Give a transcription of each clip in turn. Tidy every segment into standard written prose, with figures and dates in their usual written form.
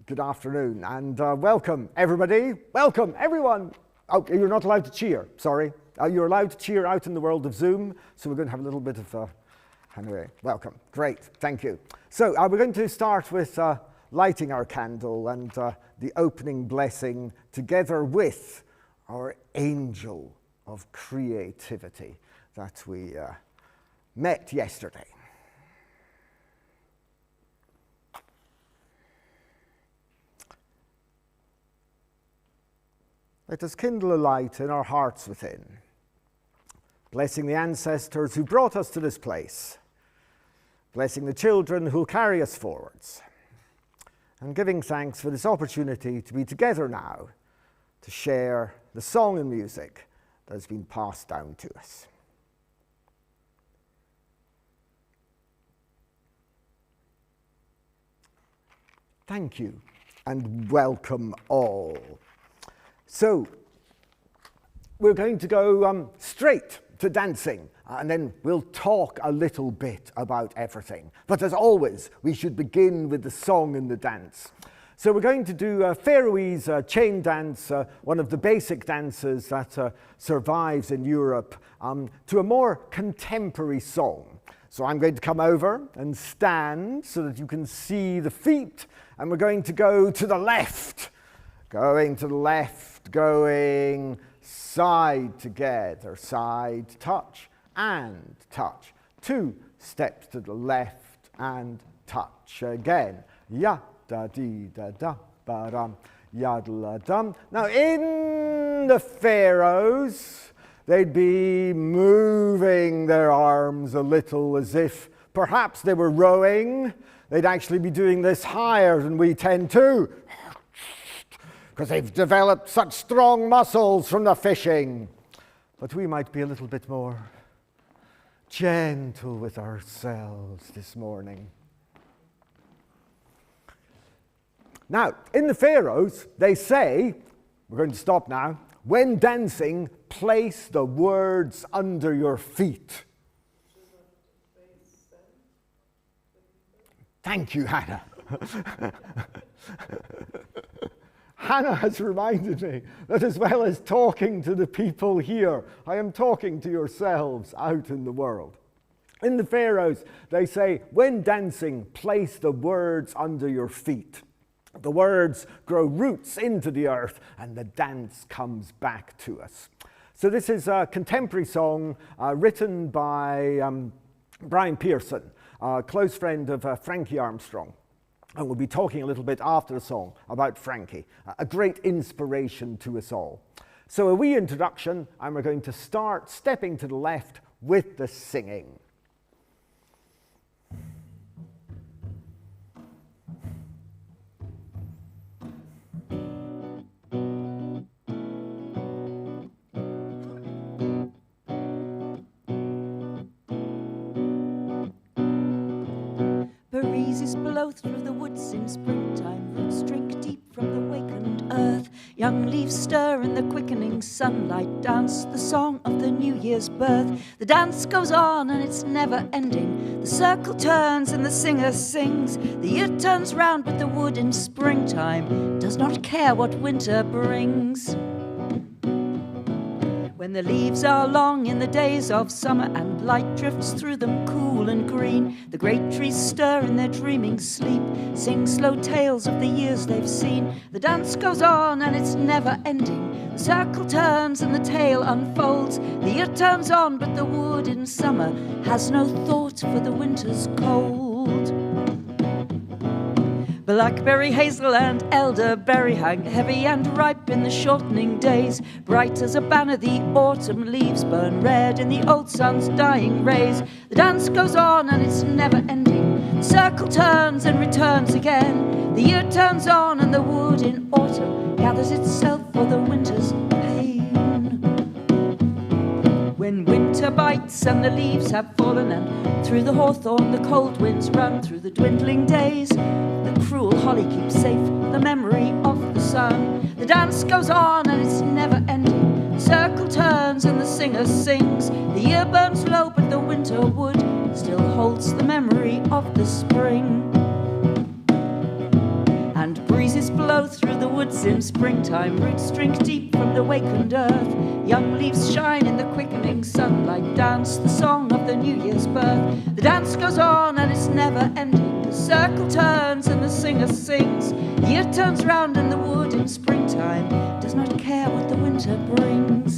Good afternoon and welcome everybody, welcome everyone. Oh, you're not allowed to cheer, sorry. You're allowed to cheer out in the world of Zoom, so we're going to have a little bit of, anyway, welcome, great, thank you. So we're going to start with lighting our candle and the opening blessing together with our angel of creativity that we met yesterday. Let us kindle a light in our hearts within, blessing the ancestors who brought us to this place, blessing the children who will carry us forwards, and giving thanks for this opportunity to be together now to share the song and music that has been passed down to us. Thank you and welcome all. So, we're going to go straight to dancing, and then we'll talk a little bit about everything. But as always, we should begin with the song and the dance. So we're going to do Faroese chain dance, one of the basic dances that survives in Europe, to a more contemporary song. So I'm going to come over and stand so that you can see the feet, and we're going to go to the left. Going to the left, going side together, side touch and touch. 2 steps to the left and touch again. Ya da dee da da ba dum, ya da dum. Now in the Faroes, they'd be moving their arms a little as if perhaps they were rowing. They'd actually be doing this higher than we tend to, because they've developed such strong muscles from the fishing. But we might be a little bit more gentle with ourselves this morning. Now, in the Faroes, they say, we're going to stop now, when dancing, place the words under your feet. Thank you, Hannah. Hannah has reminded me that as well as talking to the people here, I am talking to yourselves out in the world. In the Faroes, they say, when dancing, place the words under your feet. The words grow roots into the earth and the dance comes back to us. So this is a contemporary song written by Brian Pearson, a close friend of Frankie Armstrong. And we'll be talking a little bit after the song about Frankie, a great inspiration to us all. So a wee introduction, and we're going to start stepping to the left with the singing. Breezes blow through the woods in springtime, roots drink deep from the wakened earth. Young leaves stir in the quickening sunlight, dance the song of the New Year's birth. The dance goes on and it's never ending. The circle turns and the singer sings. The year turns round but the wood in springtime does not care what winter brings. When the leaves are long in the days of summer and light drifts through them cool and green, the great trees stir in their dreaming sleep, sing slow tales of the years they've seen. The dance goes on and it's never ending. The circle turns and the tale unfolds. The year turns on but the wood in summer has no thought for the winter's cold. Blackberry, hazel and elderberry hang heavy and ripe in the shortening days. Bright as a banner the autumn leaves burn red in the old sun's dying rays. The dance goes on and it's never ending. The circle turns and returns again. The year turns on and the wood in autumn gathers itself for the winter's pain. When winter bites and the leaves have fallen, and through the hawthorn the cold winds run, through the dwindling days the cruel holly keeps safe the memory of the sun. The dance goes on and it's never ending. The circle turns and the singer sings. The year burns low but the winter wood still holds the memory of the spring. And breezes in springtime, roots drink deep from the wakened earth. Young leaves shine in the quickening sunlight, dance the song of the New Year's birth. The dance goes on and it's never ending. The circle turns and the singer sings. The year turns round and the wood in springtime does not care what the winter brings.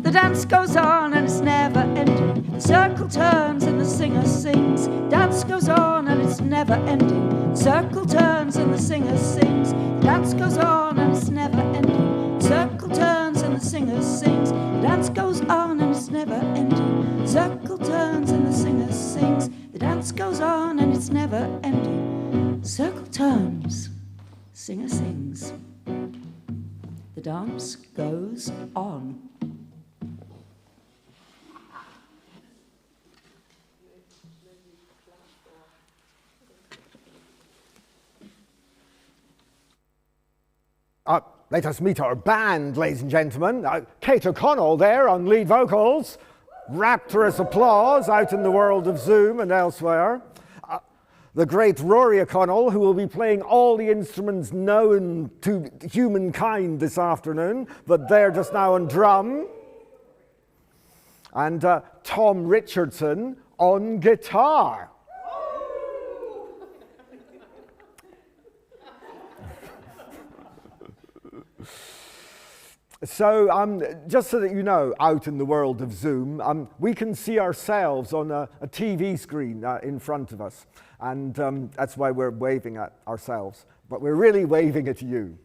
The dance goes on and it's never ending. The circle turns and the singer sings. Dance goes on and it's never ending. The circle turns and the singer sings. The dance goes on and it's never ending. The circle turns and the singer sings. The dance goes on and it's never ending. The circle turns and the singer sings. The dance goes on and it's never ending. The circle turns, singer sings. The dance goes on. Let us meet our band, ladies and gentlemen. Kate O'Connell there on lead vocals. Rapturous applause out in the world of Zoom and elsewhere. The great Rory O'Connell, who will be playing all the instruments known to humankind this afternoon, but they're just now on drum. And Tom Richardson on guitar. So, just so that you know, out in the world of Zoom, we can see ourselves on a TV screen in front of us. And that's why we're waving at ourselves. But we're really waving at you.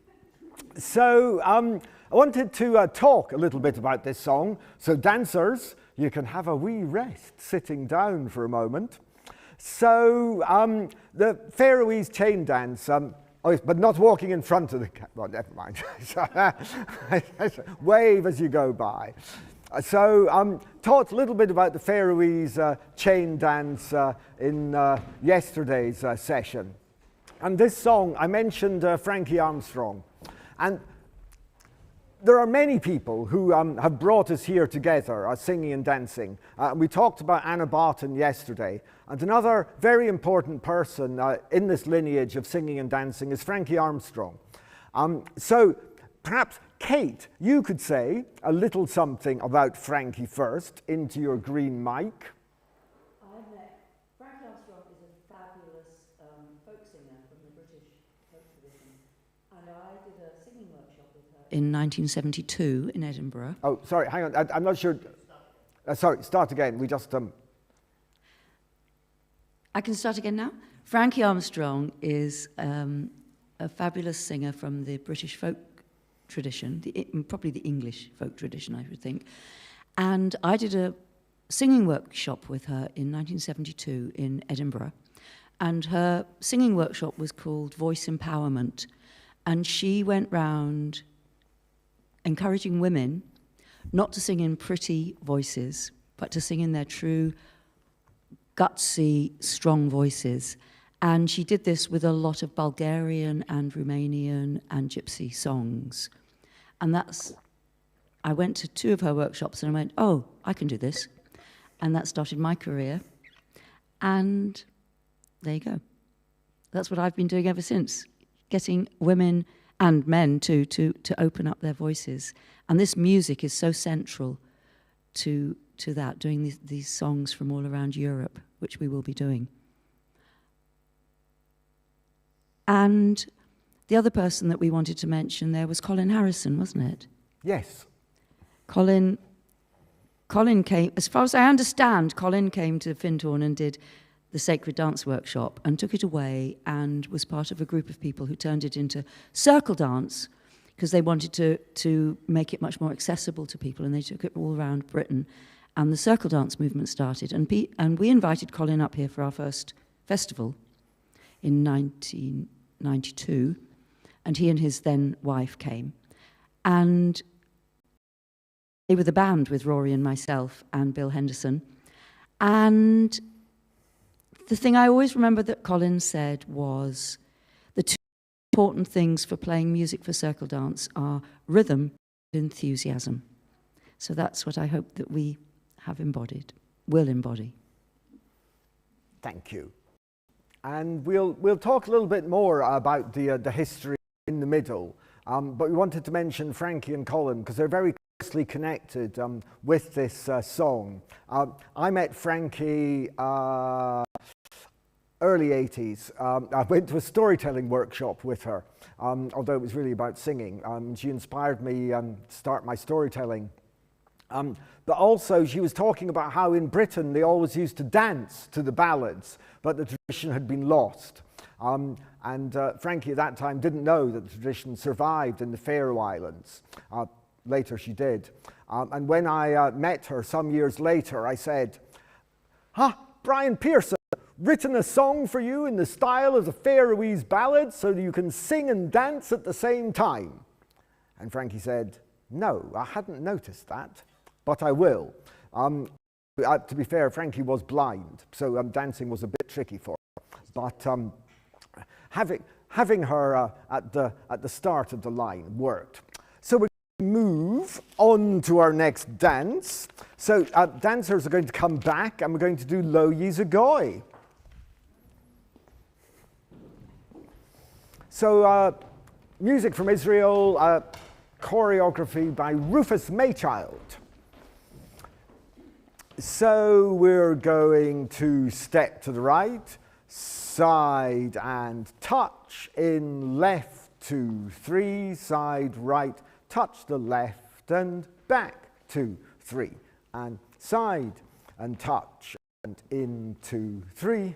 So, I wanted to talk a little bit about this song. So, dancers, you can have a wee rest sitting down for a moment. So, the Faroese chain dance... but not walking in front of the camera. Well, never mind. Wave as you go by. So, talked a little bit about the Faroese chain dance in yesterday's session. And this song, I mentioned Frankie Armstrong. And there are many people who have brought us here together, singing and dancing. We talked about Anna Barton yesterday. And another very important person in this lineage of singing and dancing is Frankie Armstrong. So perhaps, Kate, you could say a little something about Frankie first into your green mic. Frankie Armstrong is a fabulous folk singer from the British folk tradition. And I did a singing workshop with her in 1972 in Edinburgh. Oh, sorry, hang on. I'm not sure. Sorry, start again. We just... I can start again now. Frankie Armstrong is a fabulous singer from the British folk tradition, probably the English folk tradition, I would think. And I did a singing workshop with her in 1972 in Edinburgh. And her singing workshop was called Voice Empowerment. And she went round encouraging women not to sing in pretty voices, but to sing in their true, gutsy, strong voices. And she did this with a lot of Bulgarian and Romanian and Gypsy songs. And I went to 2 of her workshops and I went, oh, I can do this. And that started my career. And there you go. That's what I've been doing ever since, getting women and men too to open up their voices. And this music is so central to that, doing these songs from all around Europe, which we will be doing. And the other person that we wanted to mention there was Colin Harrison, wasn't it? Yes. Colin came, as far as I understand, Colin came to Findhorn and did the Sacred Dance Workshop and took it away and was part of a group of people who turned it into circle dance because they wanted to make it much more accessible to people, and they took it all around Britain. And the circle dance movement started. And we invited Colin up here for our first festival in 1992. And he and his then wife came. And they were the band with Rory and myself and Bill Henderson. And the thing I always remember that Colin said was, the 2 important things for playing music for circle dance are rhythm and enthusiasm. So that's what I hope that we have embodied, will embody. Thank you. and we'll talk a little bit more about the history in the middle. But we wanted to mention Frankie and Colin because they're very closely connected with this song. I met Frankie early 80s. I went to a storytelling workshop with her, although it was really about singing. She inspired me to start my storytelling. But also she was talking about how in Britain they always used to dance to the ballads, but the tradition had been lost. And Frankie at that time didn't know that the tradition survived in the Faroe Islands. Later she did. And when I met her some years later, I said, Brian Pearson, written a song for you in the style of the Faroese ballads so that you can sing and dance at the same time. And Frankie said, no, I hadn't noticed that, but I will. To be fair, Frankie was blind, so dancing was a bit tricky for her. But having her at the start of the line worked. So we're going to move on to our next dance. So dancers are going to come back and we're going to do Lo Yizagoy. So music from Israel, choreography by Rufus Maychild. So we're going to step to the right, side and touch in left, 2, 3, side right, touch the left and back, 2, 3, and side and touch and in, 2, 3,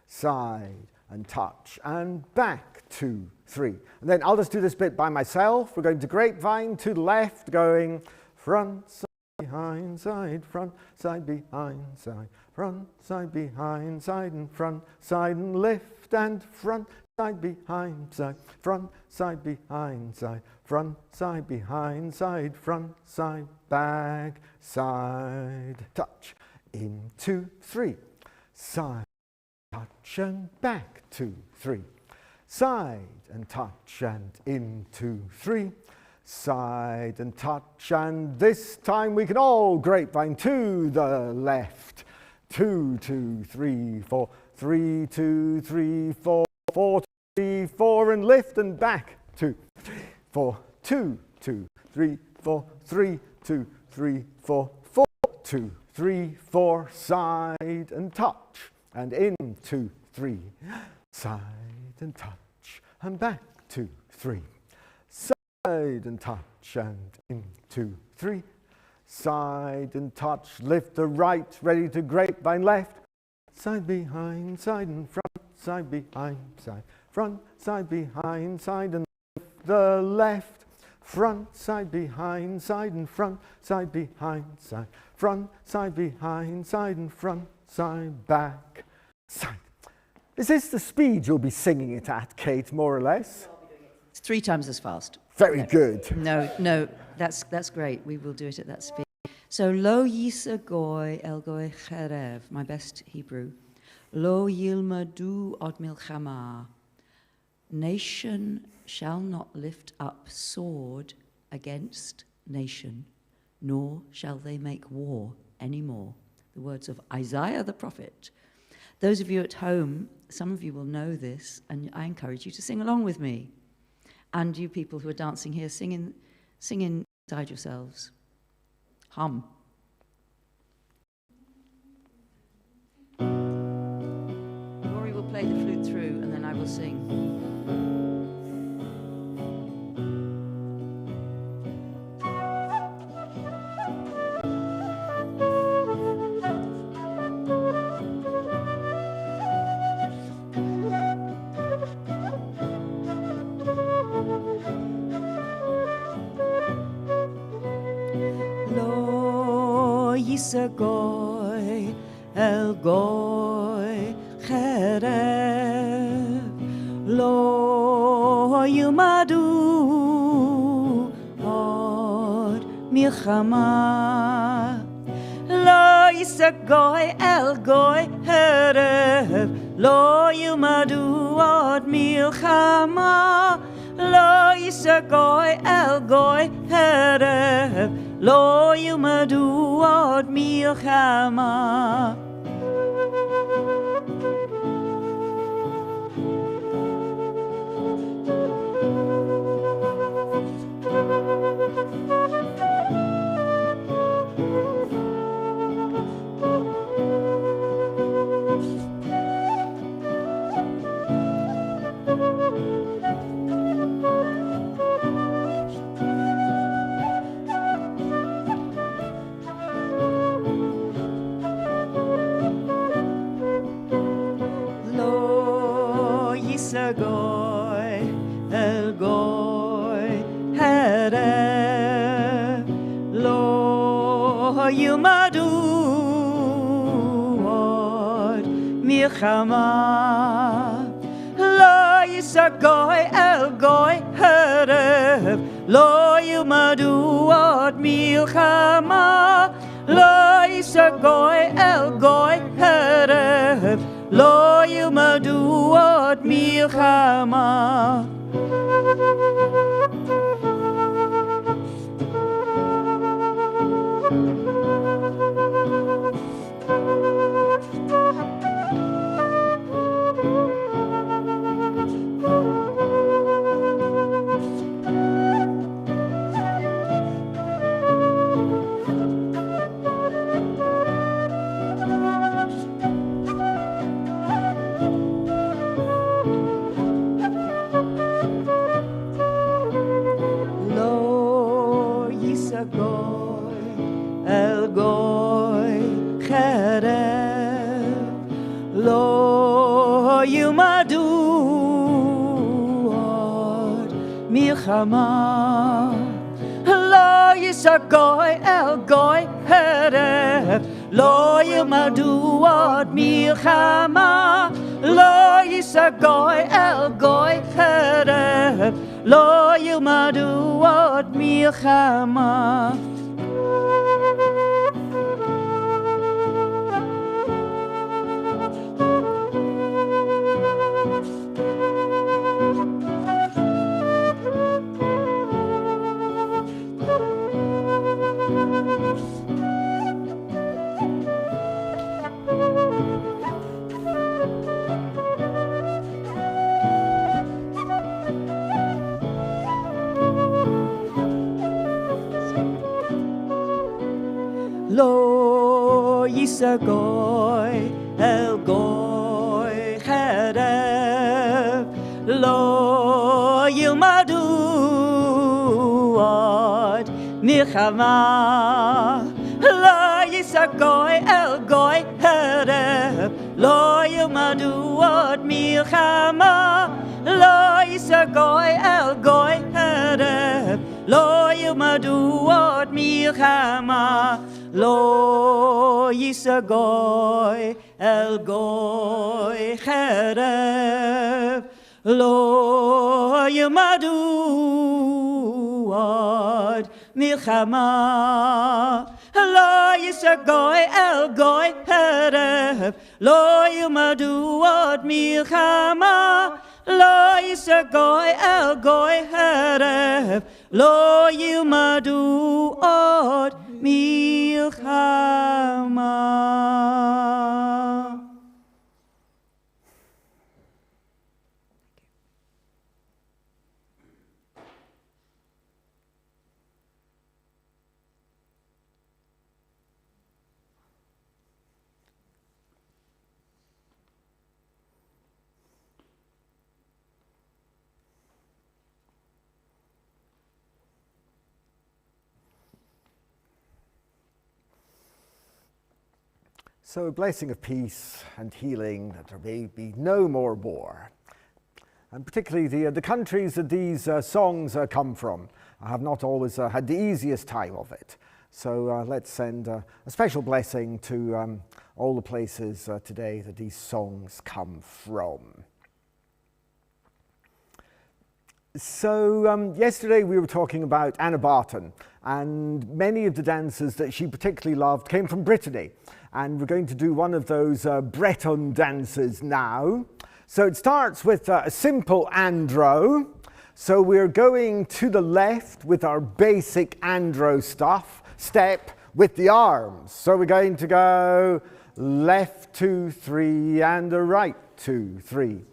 side and touch and back, 2, 3. And then I'll just do this bit by myself. We're going to grapevine to the left, going front, side, behind, side, front, side, behind, side, front, side, behind, side and front, side and lift and front, side, behind, side, front, side, behind, side, front, side, behind, side, front, side, back, side, touch, in, 2, 3, side, touch and back, 2, 3, side and touch and in, 2, 3, side and touch, and this time we can all grapevine to the left, 2, 2, 3, 4, 3, 2, 3, 4, 4, 3, 4, and lift and back, 2, 3, 4, 2, 2, 3, 4, 3, 2, 3, 4, 4, 2, 3, 4, side and touch, and in, 2, 3, side and touch, and back, 2, 3, side and touch, and in, 2, 3, side and touch, lift the right, ready to grapevine left, side, behind, side and front, side, behind, side, front, side, behind, side and lift the left, front, side, behind, side and front, side, behind, side, front, side, behind, side and front, side, back, side. Is this the speed you'll be singing it at, Kate, more or less? It's 3 times as fast. Very good. No, that's great. We will do it at that speed. So, Lo Yisagoy Elgoy Cherev, my best Hebrew. Lo Yilmadu Od Milchama. Nation shall not lift up sword against nation, nor shall they make war anymore. The words of Isaiah the prophet. Those of you at home, some of you will know this, and I encourage you to sing along with me. And you people who are dancing here, sing inside yourselves. Hum. Rory will play the flute through, and then I will sing. Yisagoy el goy cherev lo yilmadu od milchama lo yisagoy el goy cherev lo yilmadu od milchama lo yisagoy el goy cherev Lo yilmadu od milchama. milchama. Lo yisagoy el goy hereb, lo yumadu od milchama. Lo yisagoy el goy hereb, lo yumadu od milchama. El goy cherev lo yumadu od milchama. Lo yisagoy el goy cherev lo yumadu od milchama. Lo yisagoy el goy cherev lo yumadu od milchama. Lo yisagoy el goy cherev lo yilmadu od milchama. Lo yisagoy el goy cherev lo yilmadu od milchama. Lo yisagoy el goy cherev lo yilmadu od milchama. Lo yisagoy el goy cherev lo yilmadu od milchama. Lo yisagoy el goy cherev lo yilmadu od milchama. Lo yisagoy el goy cherev lo yilmadu od milchama. So a blessing of peace and healing, that there may be no more war. And particularly the countries that these songs come from have not always had the easiest time of it. So let's send a special blessing to all the places today that these songs come from. So yesterday we were talking about Anna Barton, and many of the dances that she particularly loved came from Brittany. And we're going to do one of those Breton dances now. So it starts with a simple andro. So we're going to the left with our basic andro step with the arms. So we're going to go left 2, 3 and a right 2, 3.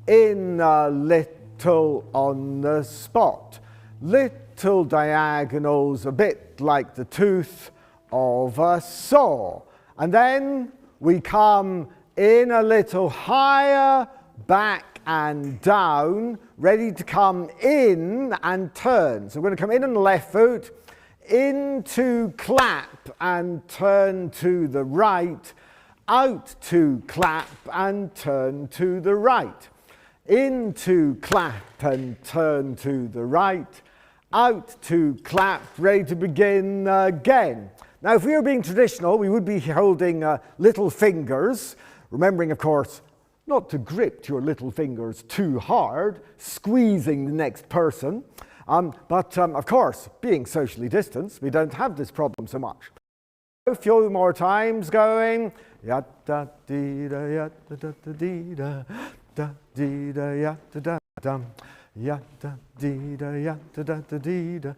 In a little on the spot. Little diagonals a bit like the tooth of a saw. And then we come in a little higher, back and down, ready to come in and turn. So we're going to come in on the left foot, into clap and turn to the right, out to clap and turn to the right, into clap and turn to the right, out to clap, ready to begin again. Now, if we were being traditional, we would be holding little fingers, remembering, of course, not to grip your little fingers too hard, squeezing the next person. But of course, being socially distanced, we don't have this problem so much. A few more times going. Ya da dee da ya da da da dee da da dee da ya da da dum. Ya da dee da ya da da da dee da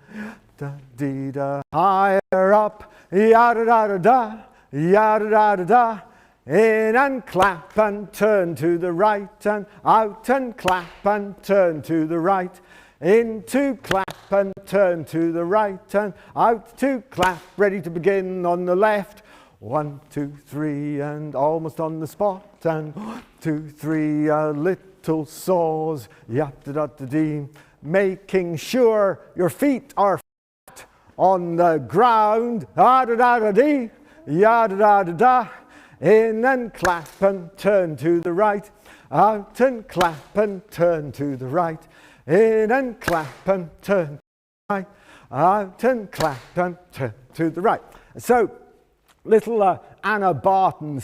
da dee da. Higher up, ya da da da da, ya da da da da. In and clap and turn to the right and out and clap and turn to the right. In to clap and turn to the right and out to clap. Ready to begin on the left. 1, 2, 3 and almost on the spot. And 1, 2, 3 little saws. Yap-da-da-da-dee. Making sure your feet are flat on the ground. Ah-da-da-da-dee. Ya-da-da-da-da. In and clap and turn to the right. Out and clap and turn to the right. In and clap and turn to the right. Out and clap and turn to the right. So, little Anna Barton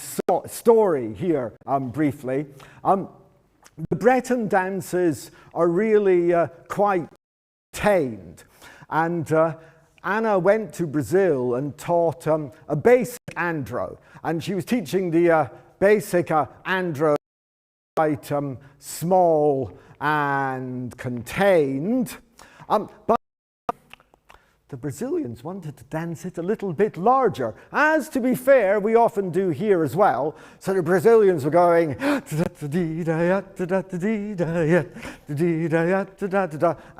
story here, briefly. The Breton dances are really quite tamed. And Anna went to Brazil and taught a basic andro. And she was teaching the basic andro quite small and contained. But the Brazilians wanted to dance it a little bit larger, as to be fair, we often do here as well. So the Brazilians were going, and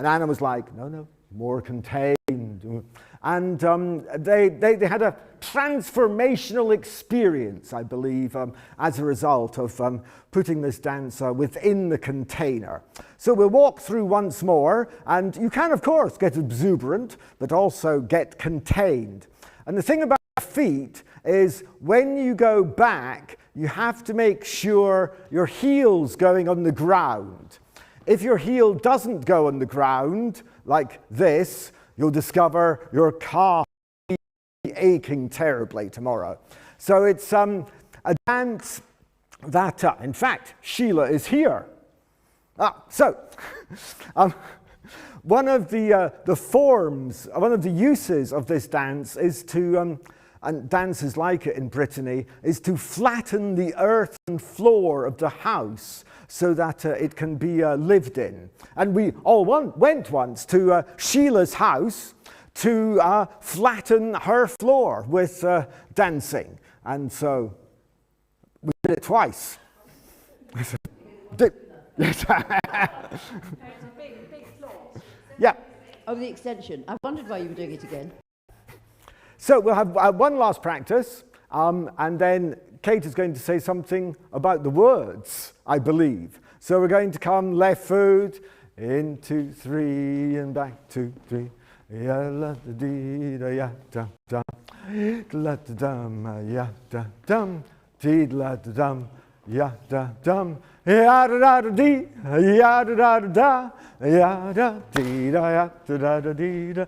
Anna was like, no, more contained. And they had a transformational experience, I believe, as a result of putting this dance within the container. So we'll walk through once more, and you can, of course, get exuberant, but also get contained. And the thing about feet is when you go back, you have to make sure your heel's going on the ground. If your heel doesn't go on the ground, like this, you'll discover your calf aching terribly tomorrow. So it's a dance that, in fact, Sheila is here. One of the forms, one of the uses of this dance is to, and dances like it in Brittany, is to flatten the earthen floor of the house so that it can be lived in. And we all went once to Sheila's house to flatten her floor with dancing. And so we did it twice. Yes. It's a big floor. Yeah. Oh, the extension. I wondered why you were doing it again. So we'll have one last practice, and then Kate is going to say something about the words, I believe. So we're going to come left foot, 1, 2, 3, and back 2, 3. Ya la da dee da ya da dum, la da dum, ya da dum, dee la da dum, ya da dum, ya da da da dee, ya da da da da, ya da dee da ya da da da dee da,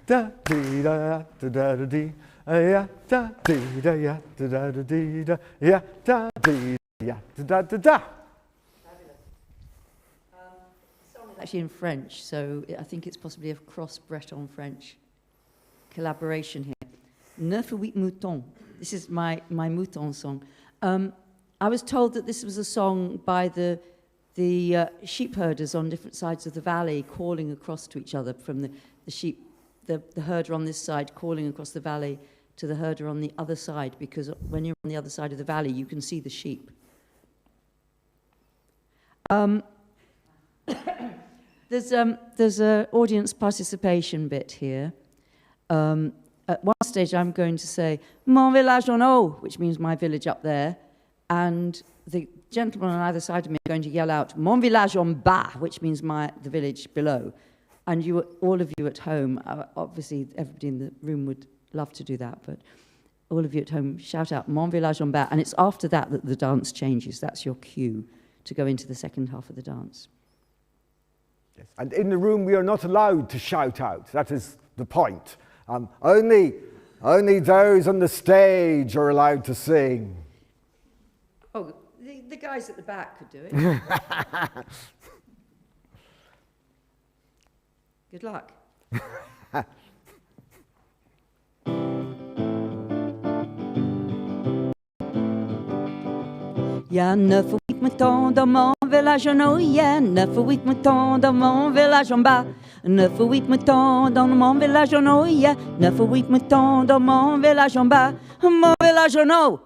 da dee da ya da da da dee, ya da dee da ya da da da dee da, ya da dee ya da da da da. Actually in French, so I think it's possibly a cross-Breton-French collaboration here. 9 ou 8 moutons. This is my mouton song. I was told that this was a song by the sheep herders on different sides of the valley calling across to each other, from the sheep, the herder on this side calling across the valley to the herder on the other side, because when you're on the other side of the valley, you can see the sheep. There's a audience participation bit here. At one stage, I'm going to say "Mon village en haut," which means my village up there, and the gentleman on either side of me are going to yell out "Mon village en bas," which means the village below. And all of you at home, obviously everybody in the room would love to do that, but all of you at home shout out "Mon village en bas," and it's after that that the dance changes. That's your cue to go into the second half of the dance. Yes. And in the room, we are not allowed to shout out. That is the point. Only those on the stage are allowed to sing. Oh, the guys at the back could do it. Good luck. Il y a 9 ou 8 moutons dans mon village en haut, il y a 9 ou 8 moutons dans mon village en bas. 9 ou 8 moutons dans mon village en haut, il y a 9 ou 8 moutons dans mon village en bas. Mon village en haut.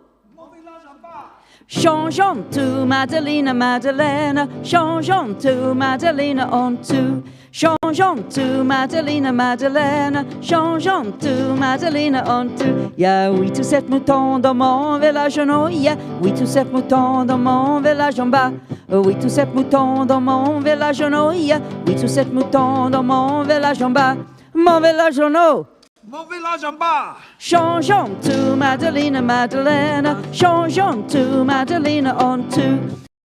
Changeons tout, Madeleine, Madeleine, changeons tout, Madeleine, en tout. Changeons tout, Madeleine, Madeleine, changeons tout, Madeleine, en tout. Il y a 8 ou 7 moutons dans mon village en haut, il y a 8 ou 7 moutons dans mon village en bas. 8 ou 7 moutons dans mon village en haut, il y a 8 ou 7 moutons dans mon village en bas. Mon village en haut. Mon village en bas. Changeons tout, Madeleine, Madeleine, changeons tout, Madeleine, en tout.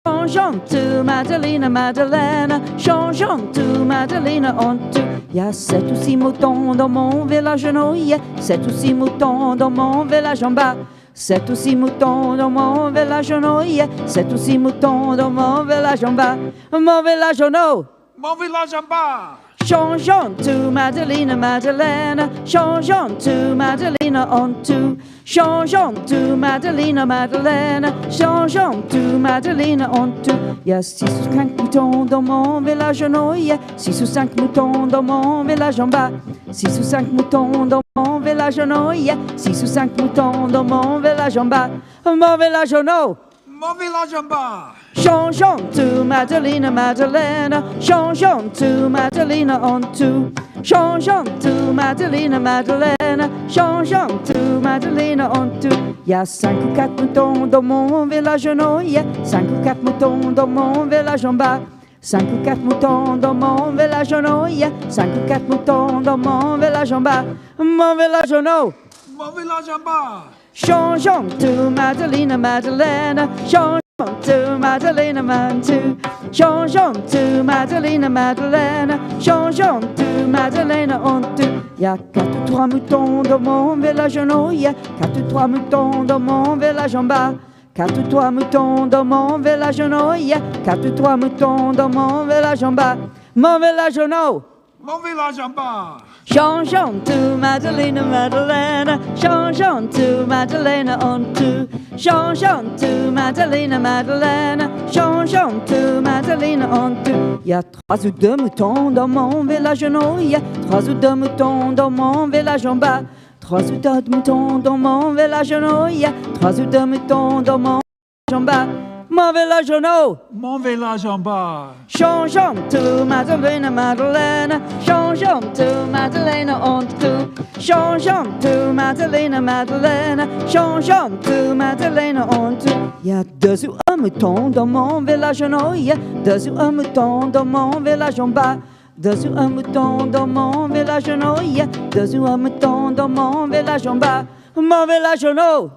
Changeons tout, Madeleine, Madeleine, changeons tout, Madeleine, en tout. Il y a 7 ou 6 moutons dans mon village en haut, il y a 7 ou 6 moutons dans mon village en bas. 7 ou 6 moutons dans mon village en haut, il y a 7 ou 6 moutons dans mon village en bas. Mon village en haut. Mon village en bas. Changeons tout, Madeleine, Madeleine, changeons tout, Madeleine, en tout. Changeons tout, Madeleine, Madeleine, changeons tout, Madeleine, en tout. Il y a 6 ou 5 moutons dans mon village en haut, il y a 6 ou 5 moutons dans mon village en bas. 6 ou 5 moutons dans mon village en haut, il y a 6 ou 5 moutons dans mon village en bas. Mon village en haut. Mon village en bas. Changeons tout, Madeleine, Madeleine, changeons tout, Madeleine, en tout. Changeons tout, Madeleine, Madeleine, changeons tout, Madeleine, en tout. Il y a 5 ou 4 moutons dans mon village en haut, il y a 5 ou 4 moutons dans mon village en bas. 5 ou 4 moutons dans mon village en haut, il y a 5 ou 4 moutons dans mon village en bas. Mon village en haut. Mon village en bas. Changeons tout, Madeleine, Madeleine, changeons tout, Madeleine, Mantou. Changeons tout, Madeleine, Madeleine, changeons tout, Madeleine, en tout. Il y a 4 ou 3 moutons dans mon village en haut, il y a 4 ou 3 moutons dans mon village en bas. 4 ou 3 moutons dans mon village en haut, il y a 4 ou 3 moutons dans mon village en bas. Mon village en haut. Mon village en bas. Changeons tout, Madeleine, Madeleine, changeons tout, Madeleine, en tout. Changeons tout, Madeleine, Madeleine, changeons tout, Madeleine, en tout. Il y a 3 ou 2 moutons dans mon village en haut, il y a 3 ou 2 moutons dans mon village en bas. 3 ou 2 moutons dans mon village en haut, il y a 3 ou 2 moutons dans mon village en bas. Mon village en haut. Mon village en bas. Changeons tout, Madeleine, Madeleine, changeons tout, Madeleine, en tout. Changeons tout, Madeleine, Madeleine, changeons tout, Madeleine, en tout. Il y a 2 ou 1 mouton dans mon village en haut, il y a 2 ou 1 mouton dans mon village en bas. 2 ou 1 mouton dans mon village en haut, il y a 2 ou 1 mouton dans mon village en bas. Mon village en haut.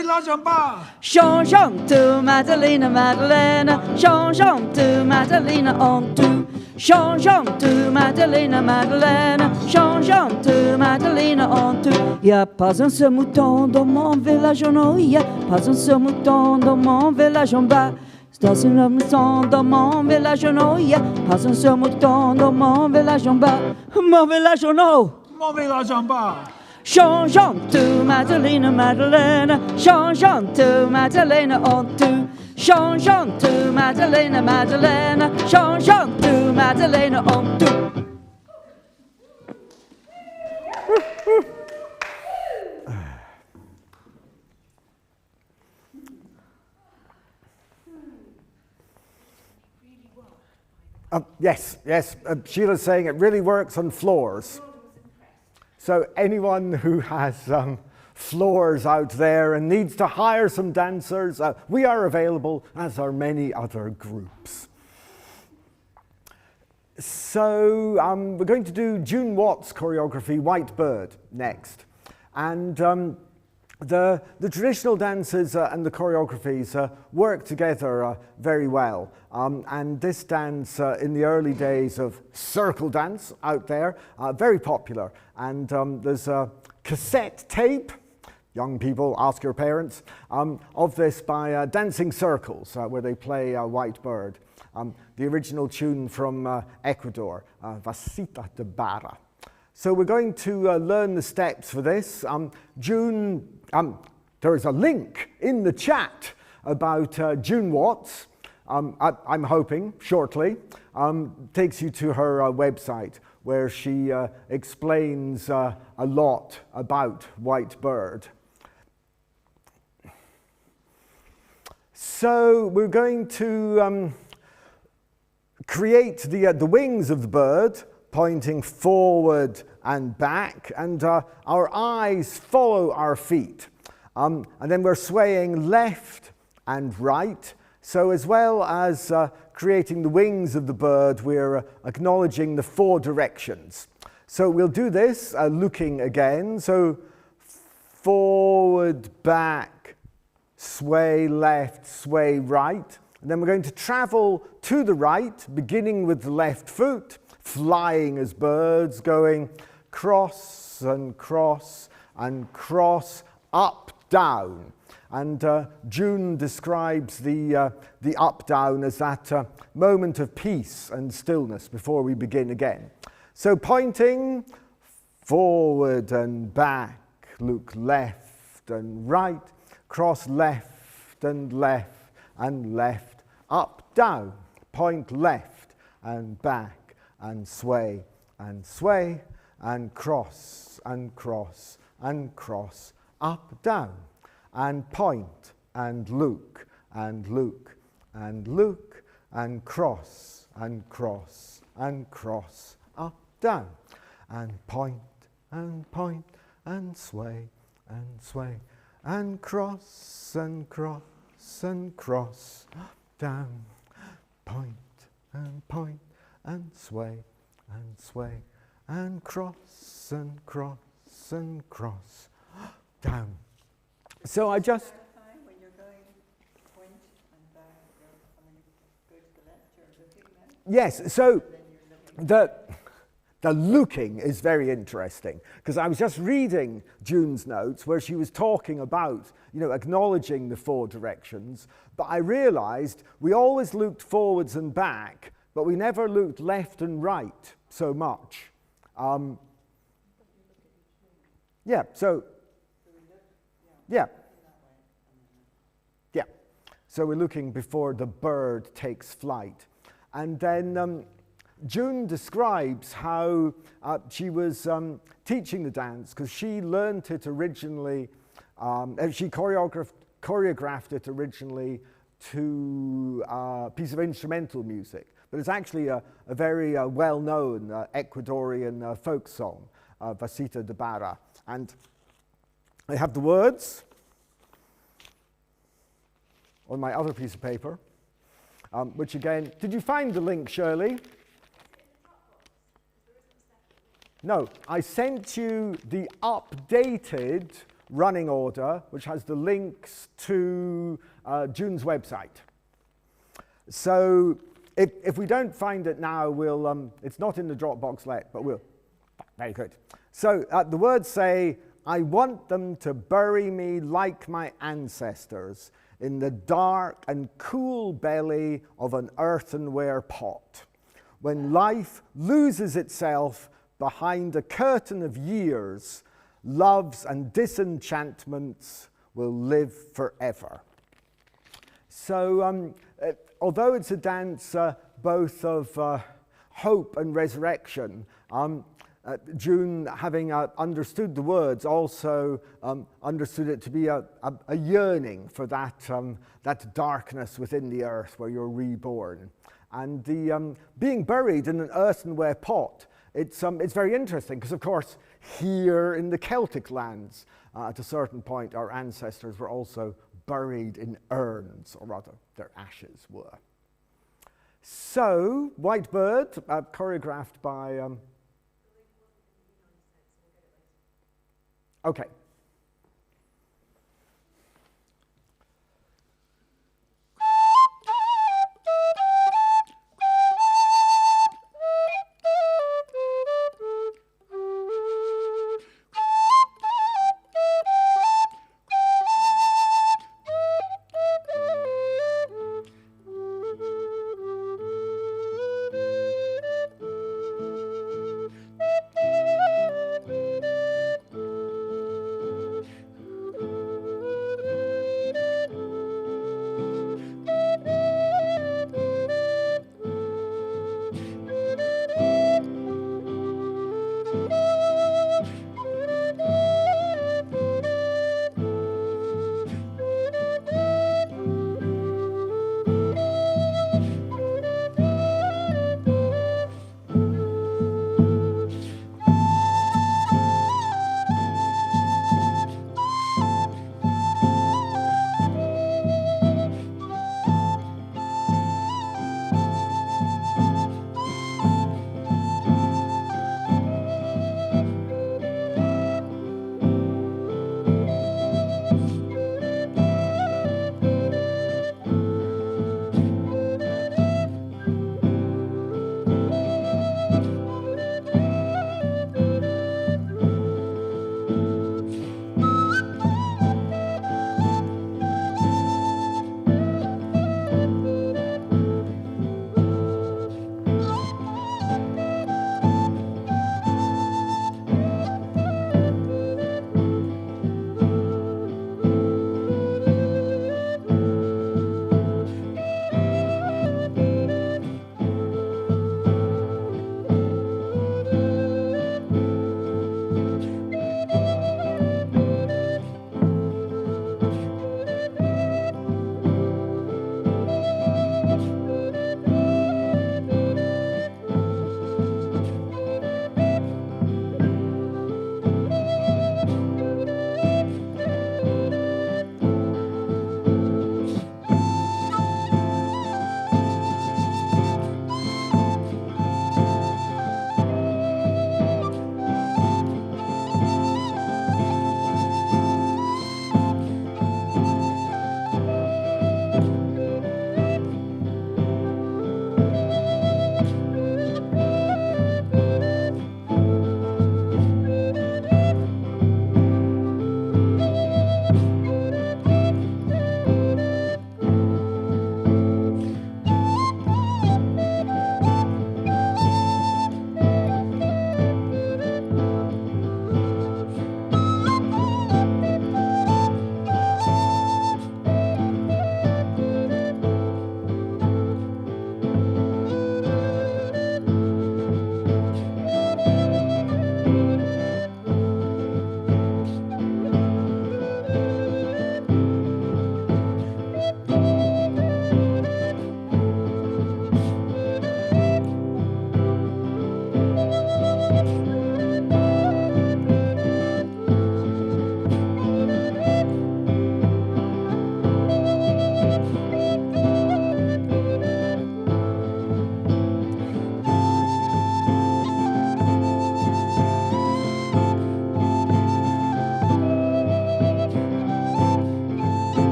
Village en bas. Changeons tout, Madeleine, Madeleine, changeons tout, Madeleine, en tout. Changeons tout, Madeleine, Madeleine, changeons tout, Madeleine, en tout. Il n'y a pas un seul mouton dans mon village en haut, il n'y a pas un seul mouton dans mon village en bas. Pas un seul mouton dans mon village en haut, il n'y a pas un seul mouton dans mon village en bas. Mon village en haut. Mon village en bas. Changeons tout, Madeleine, Madeleine, changeons tout, Madeleine, en tout. Changeons tout, Madeleine, Madeleine, changeons tout, Madeleine, en tout. Yes, Sheila's saying it really works on floors. So anyone who has floors out there and needs to hire some dancers, we are available, as are many other groups. So we're going to do June Watt's choreography, White Bird, next. And the traditional dances and the choreographies work together very well. And this dance in the early days of circle dance out there, very popular. And there's a cassette tape young people, ask your parents, of this by Dancing Circles, where they play White Bird. The original tune from Ecuador, Vasita de Barra. So we're going to learn the steps for this. June, there is a link in the chat about June Watts, I'm hoping, shortly, takes you to her website where she explains a lot about White Bird. So we're going to create the wings of the bird, pointing forward and back, and our eyes follow our feet. And then we're swaying left and right. So as well as creating the wings of the bird, we're acknowledging the 4 directions. So we'll do this looking again. So forward, back, sway left, sway right. And then we're going to travel to the right, beginning with the left foot, flying as birds, going cross and cross and cross, up, down. And June describes the up-down as that moment of peace and stillness before we begin again. So pointing forward and back, look left and right, cross left and left and left, up, down, point left and back and sway and sway and cross and cross and cross, up, down. And point, and look, and look, and look, and cross, and cross, and cross, up, down, and point, and sway, and cross, and cross, and cross, up, down, point, and sway, and cross, and cross, and cross, down. So I just... When you're going point and back, when you go to the left, you're looking then? Yes, so the looking is very interesting, because I was just reading June's notes where she was talking about, acknowledging the 4 directions, but I realized we always looked forwards and back, but we never looked left and right so much. Yeah, so... Yeah. Yeah. So we're looking before the bird takes flight. And then June describes how she was teaching the dance, because she learned it originally, she choreographed it originally to a piece of instrumental music. But it's actually a very well-known Ecuadorian folk song, Vasita de Barra. And I have the words on my other piece of paper, which again, did you find the link, Shirley? No, I sent you the updated running order, which has the links to June's website. So if we don't find it now, we'll, it's not in the Dropbox yet, but we'll, very good. So the words say, I want them to bury me like my ancestors in the dark and cool belly of an earthenware pot. When life loses itself behind a curtain of years, loves and disenchantments will live forever. So although it's a dance both of hope and resurrection, June, having understood the words, also understood it to be a yearning for that darkness within the earth where you're reborn. And the being buried in an earthenware pot, it's very interesting, because of course here in the Celtic lands, at a certain point, our ancestors were also buried in urns, or rather their ashes were. So, White Bird, choreographed by... Okay.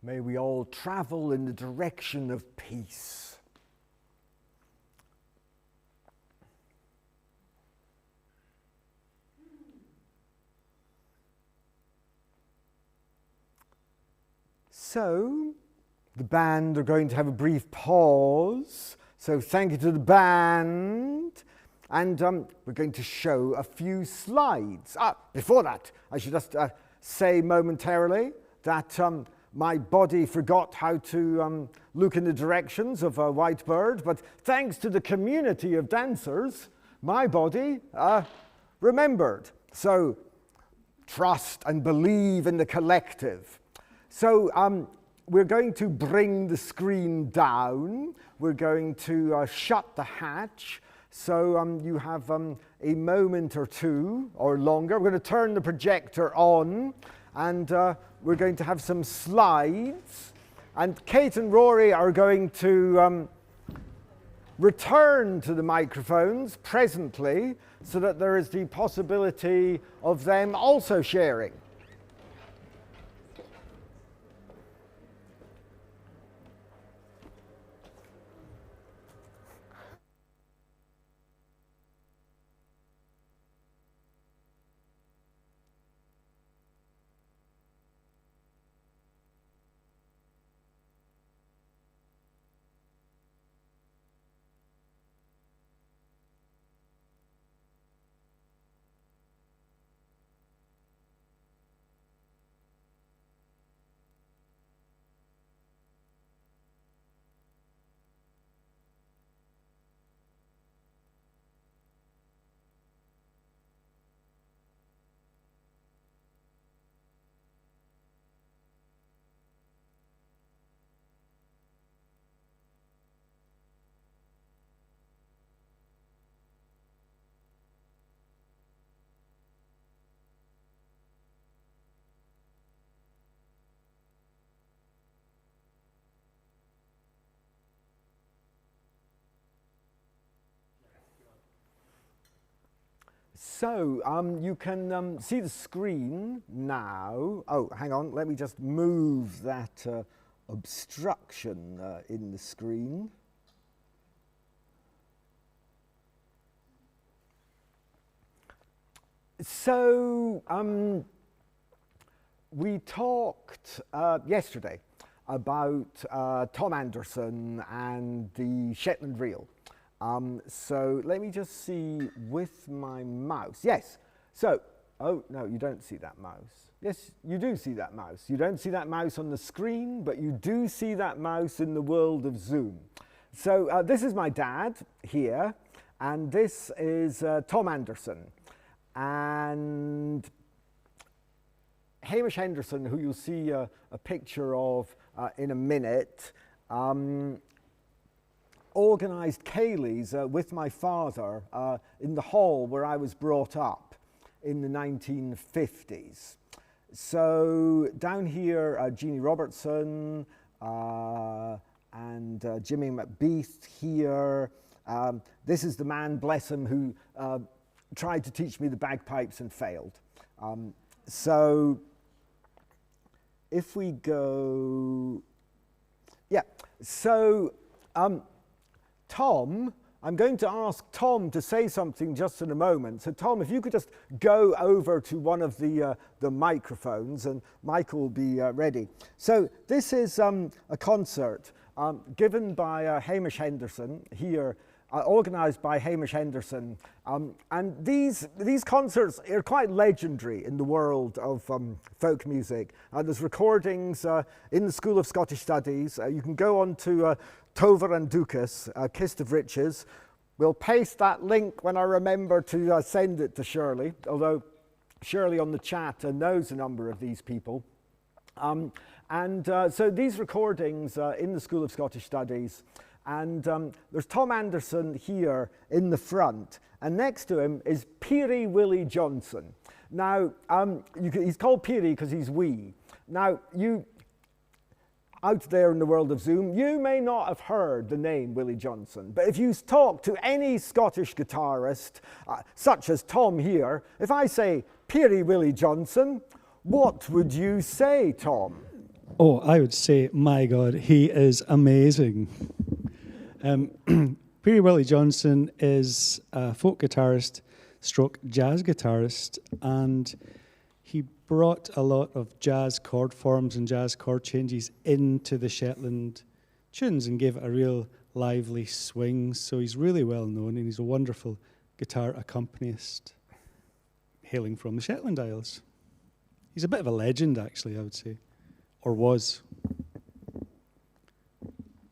May we all travel in the direction of peace. So, the band are going to have a brief pause. So thank you to the band. And we're going to show a few slides. Before that, I should just say momentarily that my body forgot how to look in the directions of a white bird, but thanks to the community of dancers, my body remembered. So trust and believe in the collective. So we're going to bring the screen down. We're going to shut the hatch. So you have a moment or two or longer. We're going to turn the projector on, and we're going to have some slides. And Kate and Rory are going to return to the microphones presently so that there is the possibility of them also sharing. So you can see the screen now. Oh, hang on, let me just move that obstruction in the screen. So we talked yesterday about Tom Anderson and the Shetland reel. So let me just see with my mouse. Yes. So, oh no, you don't see that mouse. Yes, you do see that mouse. You don't see that mouse on the screen, but you do see that mouse in the world of Zoom. So this is my dad here, and this is Tom Anderson. And Hamish Henderson, who you'll see a picture of in a minute, organised ceilidhs with my father in the hall where I was brought up in the 1950s. So down here, Jeannie Robertson and Jimmy McBeath here. This is the man, bless him, who tried to teach me the bagpipes and failed. So if we go, yeah, so Tom, I'm going to ask Tom to say something just in a moment. So Tom, if you could just go over to one of the microphones, and Michael will be ready. So this is a concert given by Hamish Henderson here, organised by Hamish Henderson. And these concerts are quite legendary in the world of folk music. There's recordings in the School of Scottish Studies. You can go on to Tover and Dukas, Kist of Riches. We'll paste that link when I remember to send it to Shirley, although Shirley on the chat knows a number of these people. So these recordings in the School of Scottish Studies, and there's Tom Anderson here in the front, and next to him is Peary Willie Johnson. Now, he's called Peary because he's wee. Now, you out there in the world of Zoom, you may not have heard the name Willie Johnson, but if you talk to any Scottish guitarist, such as Tom here, if I say Peary Willie Johnson, what would you say, Tom? Oh, I would say, my God, he is amazing. Peary Willie Johnson is a folk guitarist stroke jazz guitarist, and he brought a lot of jazz chord forms and jazz chord changes into the Shetland tunes and gave it a real lively swing. So he's really well known, and he's a wonderful guitar accompanist hailing from the Shetland Isles. He's a bit of a legend, actually, I would say, or was.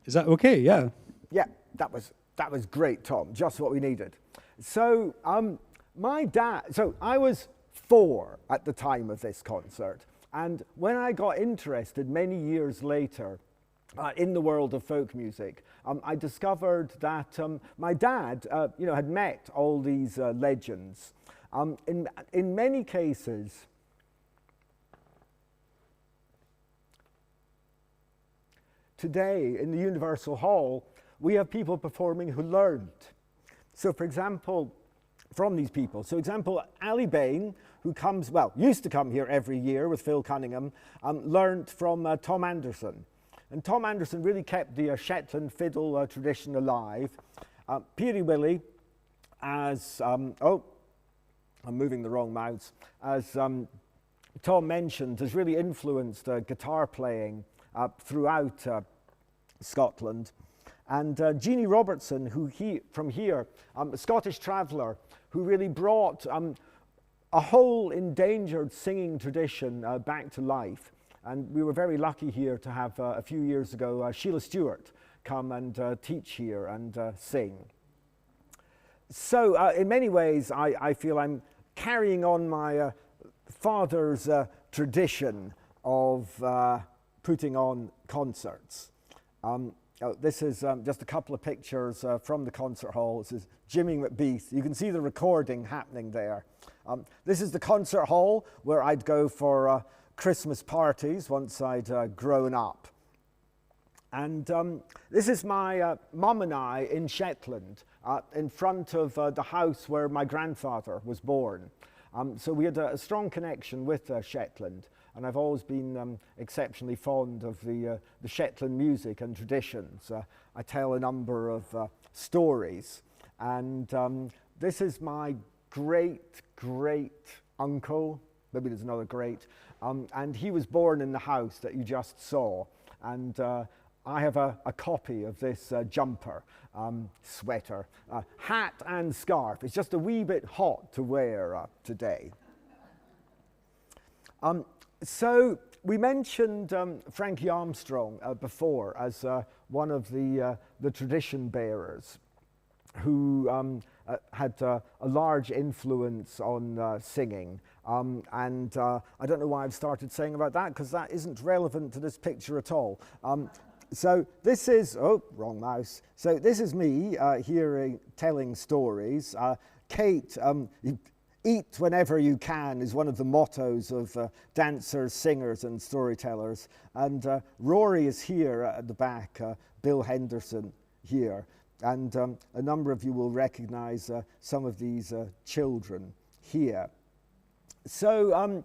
Is that okay? Yeah. Yeah, that was great, Tom. Just what we needed. So my dad. So I was 4 at the time of this concert, and when I got interested many years later in the world of folk music, I discovered that my dad, had met all these legends. In many cases, today in the Universal Hall, we have people performing who learned. So, for example, from these people. So, example, Ali Bain, who used to come here every year with Phil Cunningham, learned from Tom Anderson. And Tom Anderson really kept the Shetland fiddle tradition alive. Peary Willie, as, I'm moving the wrong mouse, as Tom mentioned, has really influenced guitar playing throughout Scotland. And Jeannie Robertson, from here, a Scottish traveller, who really brought a whole endangered singing tradition back to life. And we were very lucky here to have, a few years ago, Sheila Stewart come and teach here and sing. So in many ways, I feel I'm carrying on my father's tradition of putting on concerts. This is just a couple of pictures from the concert hall. This is Jimmy McBeath. You can see the recording happening there. This is the concert hall where I'd go for Christmas parties once I'd grown up. And this is my mum and I in Shetland, in front of the house where my grandfather was born. So we had a strong connection with Shetland. And I've always been exceptionally fond of the Shetland music and traditions. I tell a number of stories. And this is my great uncle. Maybe there's another great. And he was born in the house that you just saw. And I have a copy of this jumper, sweater, hat and scarf. It's just a wee bit hot to wear today. So we mentioned Frankie Armstrong before as one of the tradition bearers who had a large influence on singing. And I don't know why I've started saying about that, because that isn't relevant to this picture at all. So this is, wrong mouse. So this is me here telling stories. Kate, eat whenever you can is one of the mottos of dancers, singers and storytellers. And Rory is here at the back, Bill Henderson here. And a number of you will recognize some of these children here. So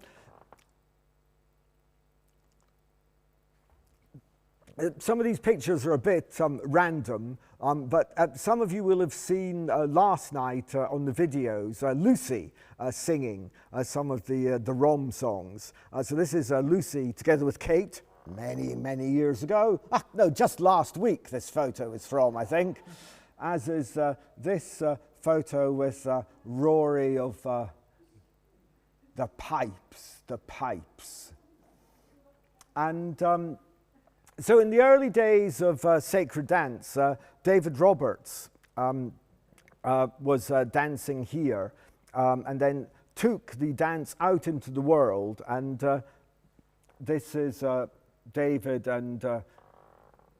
some of these pictures are a bit random, but some of you will have seen last night on the videos Lucy singing some of the Rom songs. So this is Lucy together with Kate many years ago. No, just last week this photo is from, I think. As is this photo with Rory of the pipes. And so in the early days of sacred dance, David Roberts was dancing here and then took the dance out into the world. And this is David and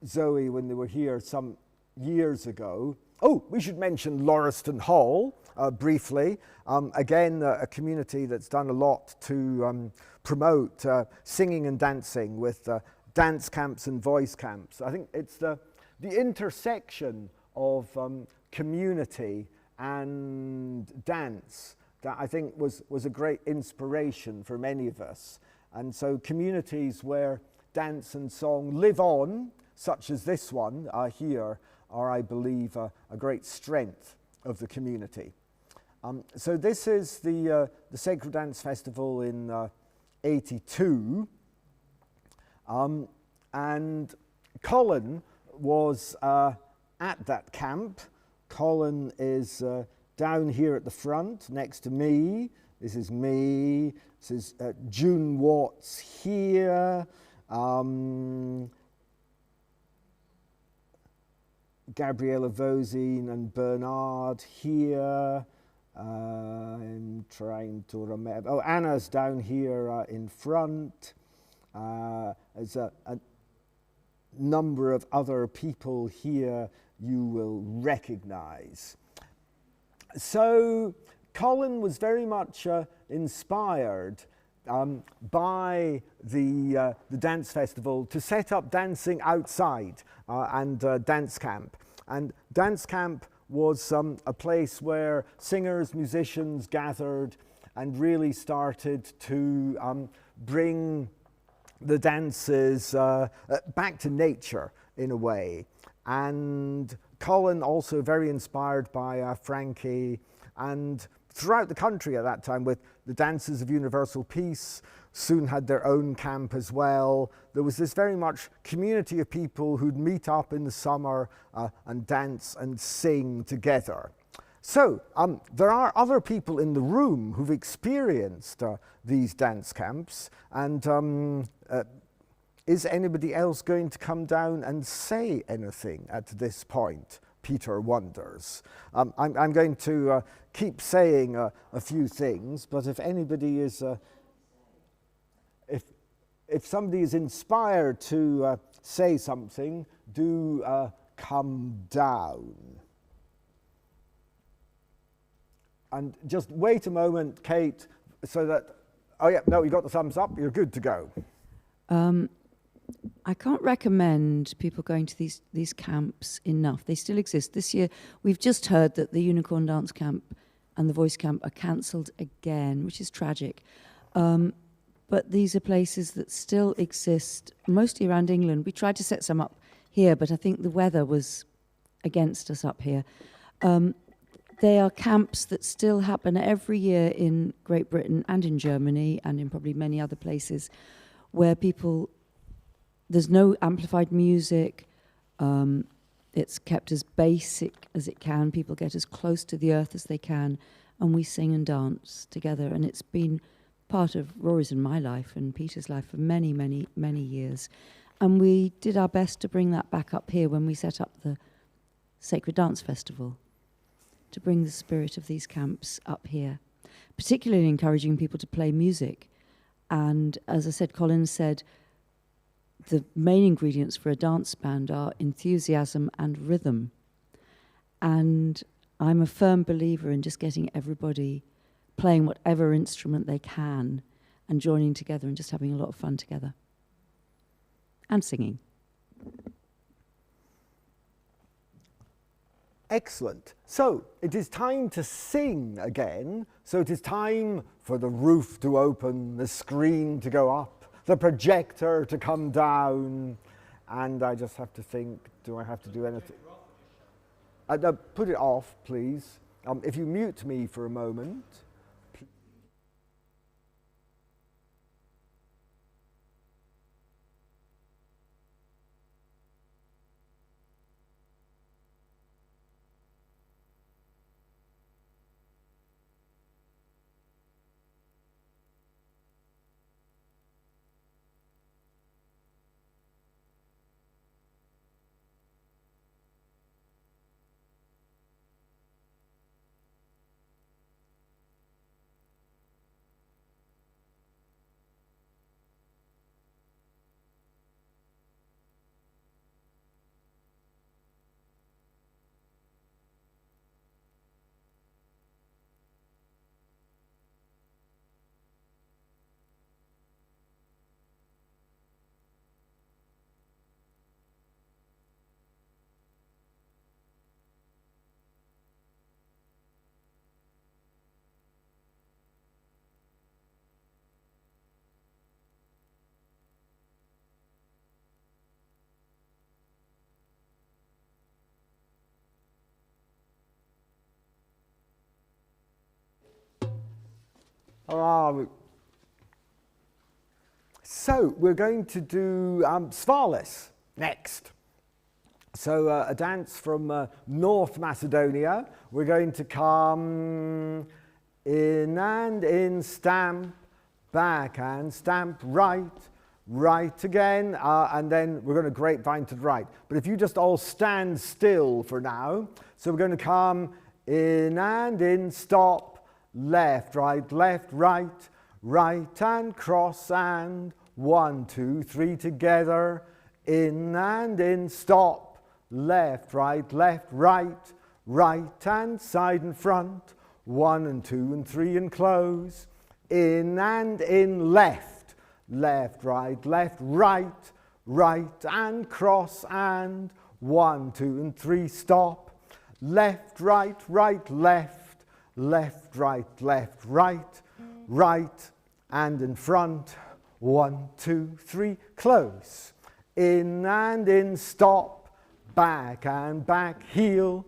Zoe when they were here some years ago. Oh, we should mention Lauriston Hall briefly. Again, a community that's done a lot to promote singing and dancing with dance camps and voice camps. I think it's the intersection of community and dance that I think was a great inspiration for many of us. And so communities where dance and song live on, such as this one here, are, I believe, a great strength of the community. So this is the Sacred Dance Festival in 82, and Colin was at that camp. Colin is down here at the front next to me. This is me. This is June Watts here. Gabriella Vosine and Bernard here. I'm trying to remember. Oh, Anna's down here in front. There's a number of other people here you will recognize. So Colin was very much inspired by the dance festival to set up dancing outside and dance camp. And dance camp was a place where singers, musicians gathered and really started to bring the dances back to nature in a way. And Colin also very inspired by Frankie, and throughout the country at that time with the Dancers of Universal Peace, soon had their own camp as well. There was this very much community of people who'd meet up in the summer and dance and sing together. So there are other people in the room who've experienced these dance camps, and is anybody else going to come down and say anything at this point? Peter wonders. I'm going to keep saying a few things, but if anybody is, if somebody is inspired to say something, do come down. And just wait a moment, Kate, so that, oh yeah, no, you got the thumbs up, you're good to go. I can't recommend people going to these camps enough. They still exist. This year, we've just heard that the Unicorn Dance Camp and the Voice Camp are cancelled again, which is tragic. But these are places that still exist, mostly around England. We tried to set some up here, but I think the weather was against us up here. They are camps that still happen every year in Great Britain and in Germany and in probably many other places where people... There's no amplified music. It's kept as basic as it can. People get as close to the earth as they can, and we sing and dance together. And it's been part of Rory's and my life and Peter's life for many, many, many years. And we did our best to bring that back up here when we set up the Sacred Dance Festival, to bring the spirit of these camps up here, particularly encouraging people to play music. And as I said, Colin said, the main ingredients for a dance band are enthusiasm and rhythm. And I'm a firm believer in just getting everybody playing whatever instrument they can and joining together and just having a lot of fun together. And singing. Excellent. So it is time to sing again. So it is time for the roof to open, the screen to go up, the projector to come down, and I just have to think, do I have to do anything? Put it off, please. If you mute me for a moment. So we're going to do Svarlis next. So a dance from North Macedonia. We're going to come in and in, stamp, back and stamp, right, right again, and then we're going to grapevine to the right. But if you just all stand still for now. So we're going to come in and in, stop, left, right, right and cross, and 1, 2, 3 together, in and in, stop, left, right, right and side and front, 1 and 2 and 3 and close, in and in, left, right and cross, and 1, 2 and 3, stop, left, right, right and in front, 1, 2, 3, close, in and in, stop, back and back, heel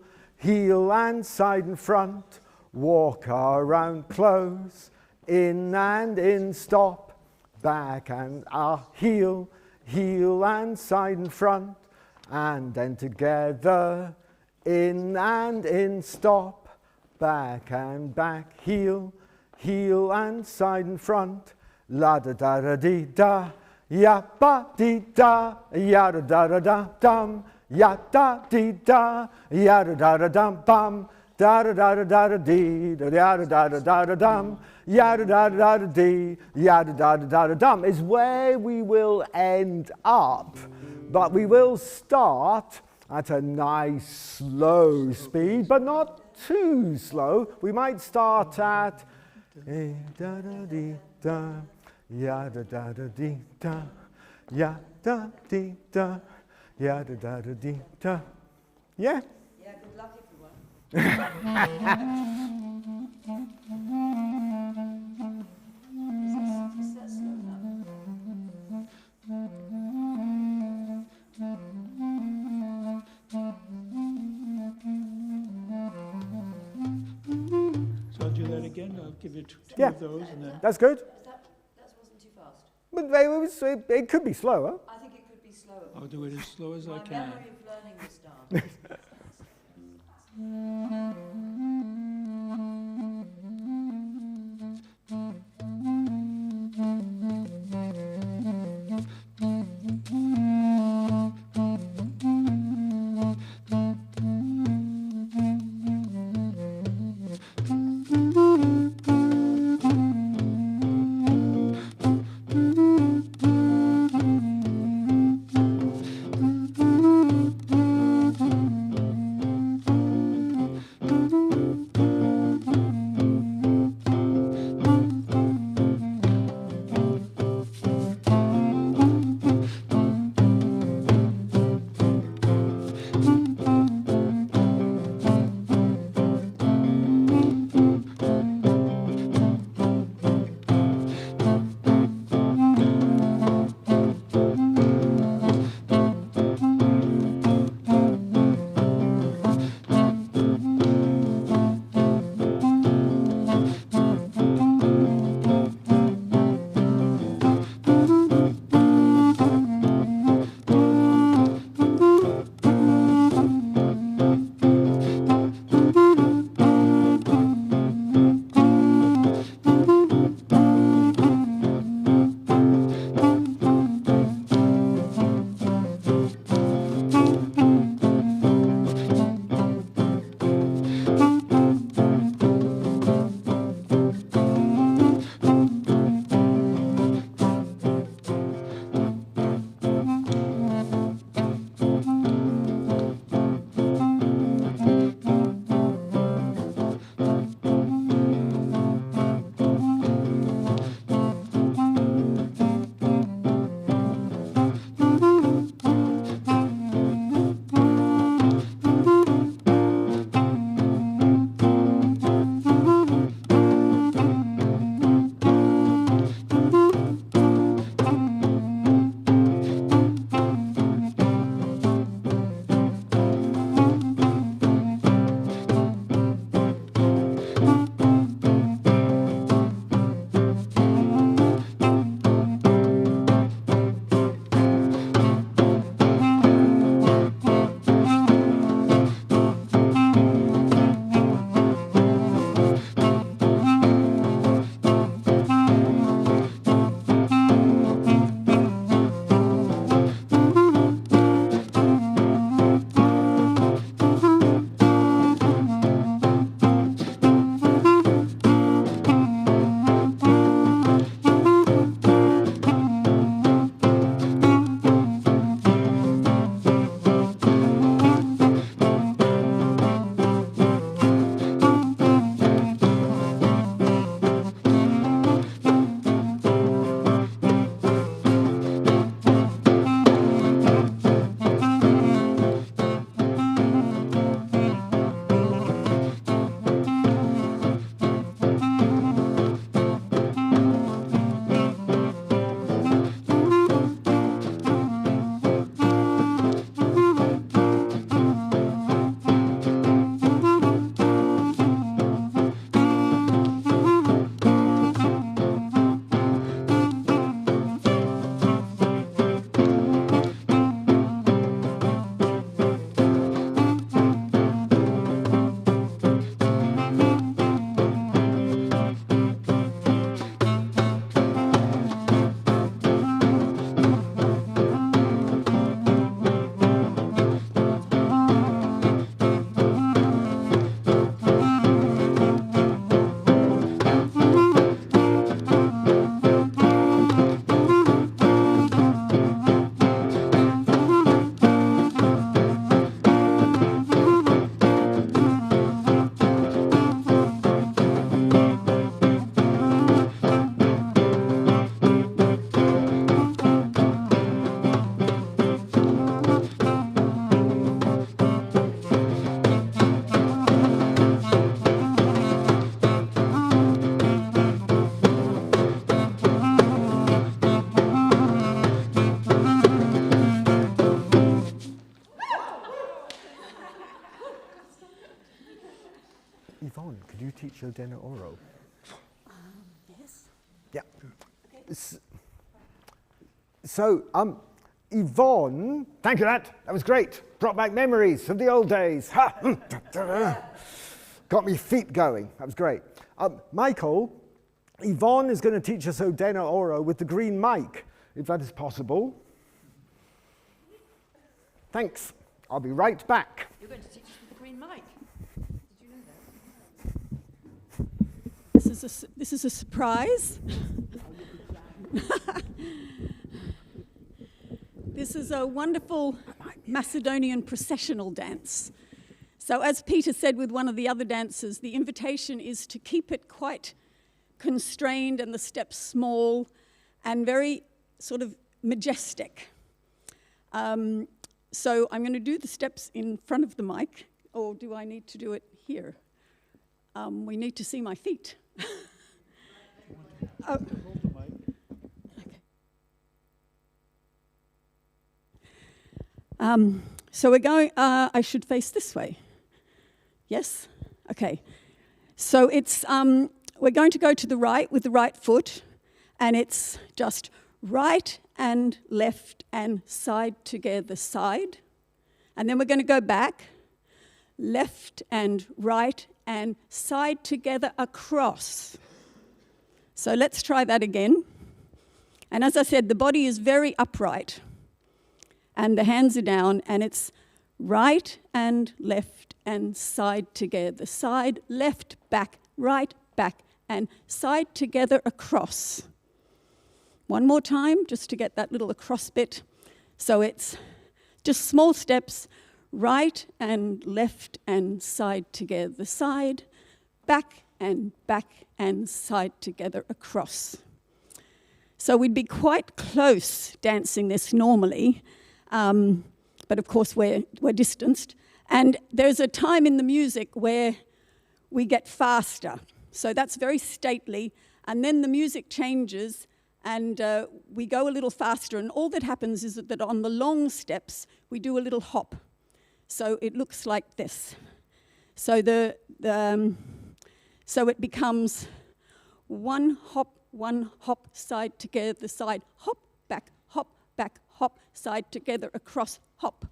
and side and front, walk around, close, in and in, stop, back and heel and side and front, and then together, in and in, stop, back and back, heel and side and front, la da da da dee da, ya ba dee da, ya da da da da dum, ya da dee da, ya da da da dum bum, da da da da da da dee, da da da da da da dum, ya da da da da dee, ya da da da da dum is where we will end up, but we will start at a nice slow speed, but not too slow. We might start at da da dee da, ya da da da dee da, ya da dee da, ya da da da dee da. Yeah. Yeah, good luck everyone. Is that slow enough? So I'll do that again. I'll give you two Yeah. of those, and then That's good. That wasn't too fast. But it could be slower. I think it could be slower. I'll do it as slow as I My can. memory of learning this dance. Yvonne, could you teach Odena Oro? Yes. Yeah. So, Yvonne, thank you, that was great. Brought back memories of the old days. Ha! Got me feet going. That was great. Michael, Yvonne is going to teach us Odena Oro with the green mic, if that is possible. Thanks. I'll be right back. You're going to teach us with the green mic. Did you know that? This is a surprise. This is a wonderful Macedonian processional dance. So as Peter said with one of the other dances, the invitation is to keep it quite constrained and the steps small and very sort of majestic. So I'm going to do the steps in front of the mic, or do I need to do it here? We need to see my feet. Oh. Okay. So we're going, I should face this way. Yes? Okay. So it's, we're going to go to the right with the right foot, and it's just right and left and side together, side. And then we're going to go back, left and right and side together across. So let's try that again. And as I said, the body is very upright and the hands are down, and it's right and left and side together, side, left, back, right, back, and side together across. One more time, just to get that little across bit. So it's just small steps, right and left and side together, side, back and side together across. So we'd be quite close dancing this normally, but of course we're distanced. And there's a time in the music where we get faster. So that's very stately. And then the music changes and we go a little faster. And all that happens is that on the long steps, we do a little hop. So it looks like this. So so it becomes one hop, side together, side, hop, back, hop, side together, across, hop.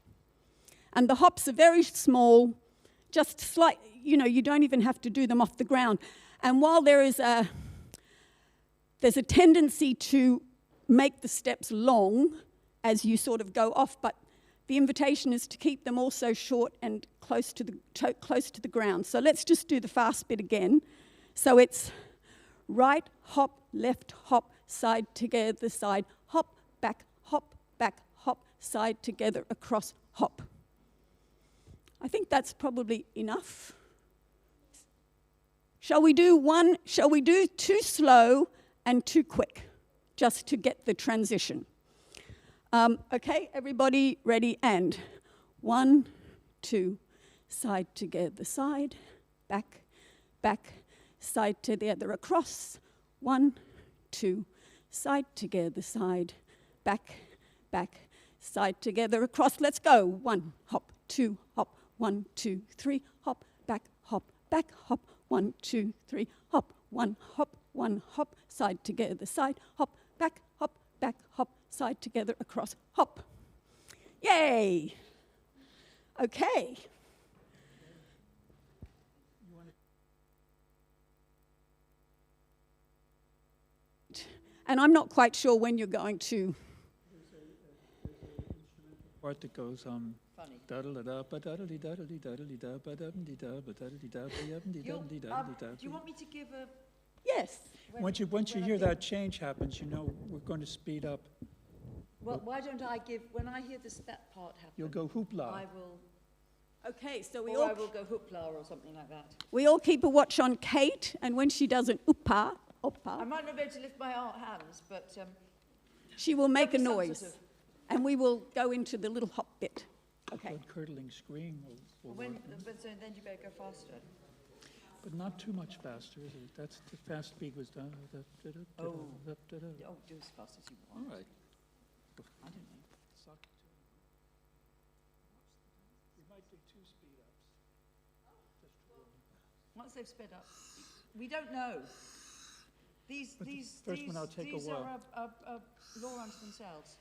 And the hops are very small, just slight, you don't even have to do them off the ground. And while there's a tendency to make the steps long as you sort of go off, but the invitation is to keep them also short and close to the ground. So let's just do the fast bit again. So it's right, hop, left, hop, side together, side, hop, back, hop, side together, across, hop. I think that's probably enough. Shall we do too slow and too quick, just to get the transition? Okay, everybody ready? And 1, 2, side together, side, back, side together, across. 1, 2, side together, side, back, side together, across. Let's go. 1, hop, 2, hop, 1, 2, 3, hop, back, hop, 1, 2, 3, hop, 1 hop, side together, side, hop, back, hop, side together, across, hop. Yay! Okay. And I'm not quite sure when you're going to. Part that goes Funny. do Do you want me to give a... Yes. Once you hear that change happens, we're going to speed up. Well, why don't I give... When I hear that part happen... You'll go hoopla. I will... Okay, so I will go hoopla or something like that. we all keep a watch on Kate, and when she does an I oppa, might not be able to lift my hands, but... she will make a Some noise. sort of- And we will go into the little hop bit. Okay. Good curdling scream will work. But so then you better go faster. But not too much faster, is it? That's the fast speed was done. Oh. Oh, do as fast as you want. All right. I don't know. We might do 2 speed ups. once they've sped up, we don't know. These first one I'll take a whirl. are a law unto themselves.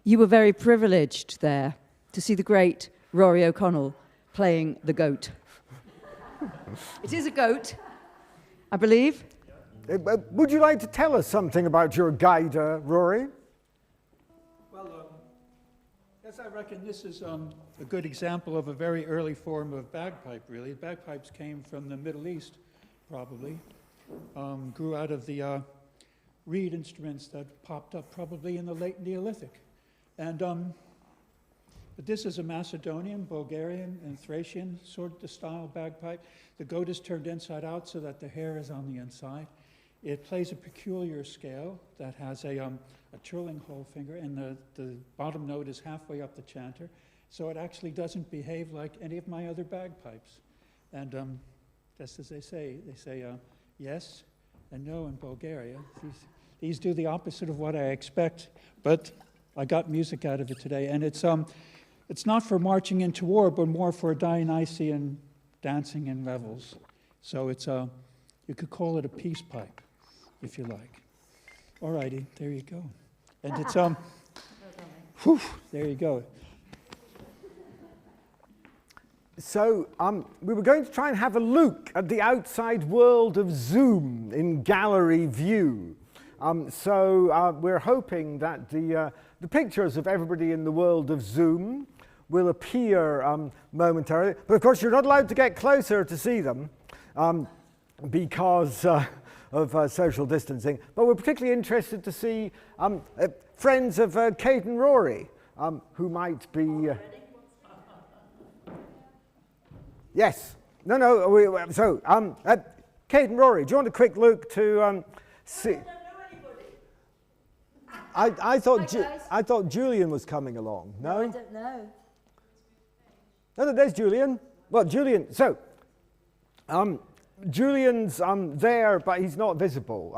You were very privileged there to see the great Rory O'Connell playing the goat. It is a goat, I believe. Would you like to tell us something about your guide, Rory? Well, yes, I reckon this is a good example of a very early form of bagpipe, really. Bagpipes came from the Middle East, probably. Grew out of the reed instruments that popped up probably in the late Neolithic. And But this is a Macedonian, Bulgarian, and Thracian sort of style bagpipe. The goat is turned inside out so that the hair is on the inside. It plays a peculiar scale that has a trilling whole finger, and the bottom note is halfway up the chanter. So it actually doesn't behave like any of my other bagpipes. And just as they say yes and no in Bulgaria. These do the opposite of what I expect, but I got music out of it today. And it's not for marching into war, but more for Dionysian dancing and revels. So it's you could call it a peace pipe, if you like. All righty, there you go. And it's whew, there you go. So we were going to try and have a look at the outside world of Zoom in gallery view. So we're hoping that the pictures of everybody in the world of Zoom will appear momentarily. But of course, you're not allowed to get closer to see them because of social distancing. But we're particularly interested to see friends of Kate and Rory who might be... Yes. No. So, Kate and Rory, do you want a quick look to see? I don't know anybody. I thought Julian was coming along. No? I don't know. No, there's Julian. Well, Julian. So, Julian's there, but he's not visible.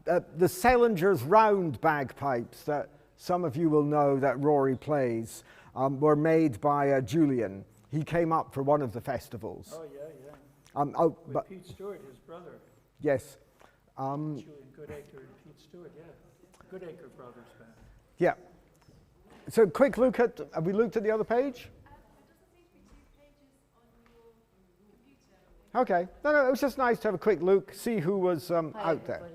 The Sellinger's round bagpipes that some of you will know that Rory plays were made by Julian. He came up for one of the festivals. Oh, yeah. With Pete Stewart, his brother. Yes. Julian Goodacre and Pete Stewart, yeah. Goodacre Brothers band. Yeah. So quick look at, have we looked at the other page? Okay. No, it was just nice to have a quick look, see who was out there.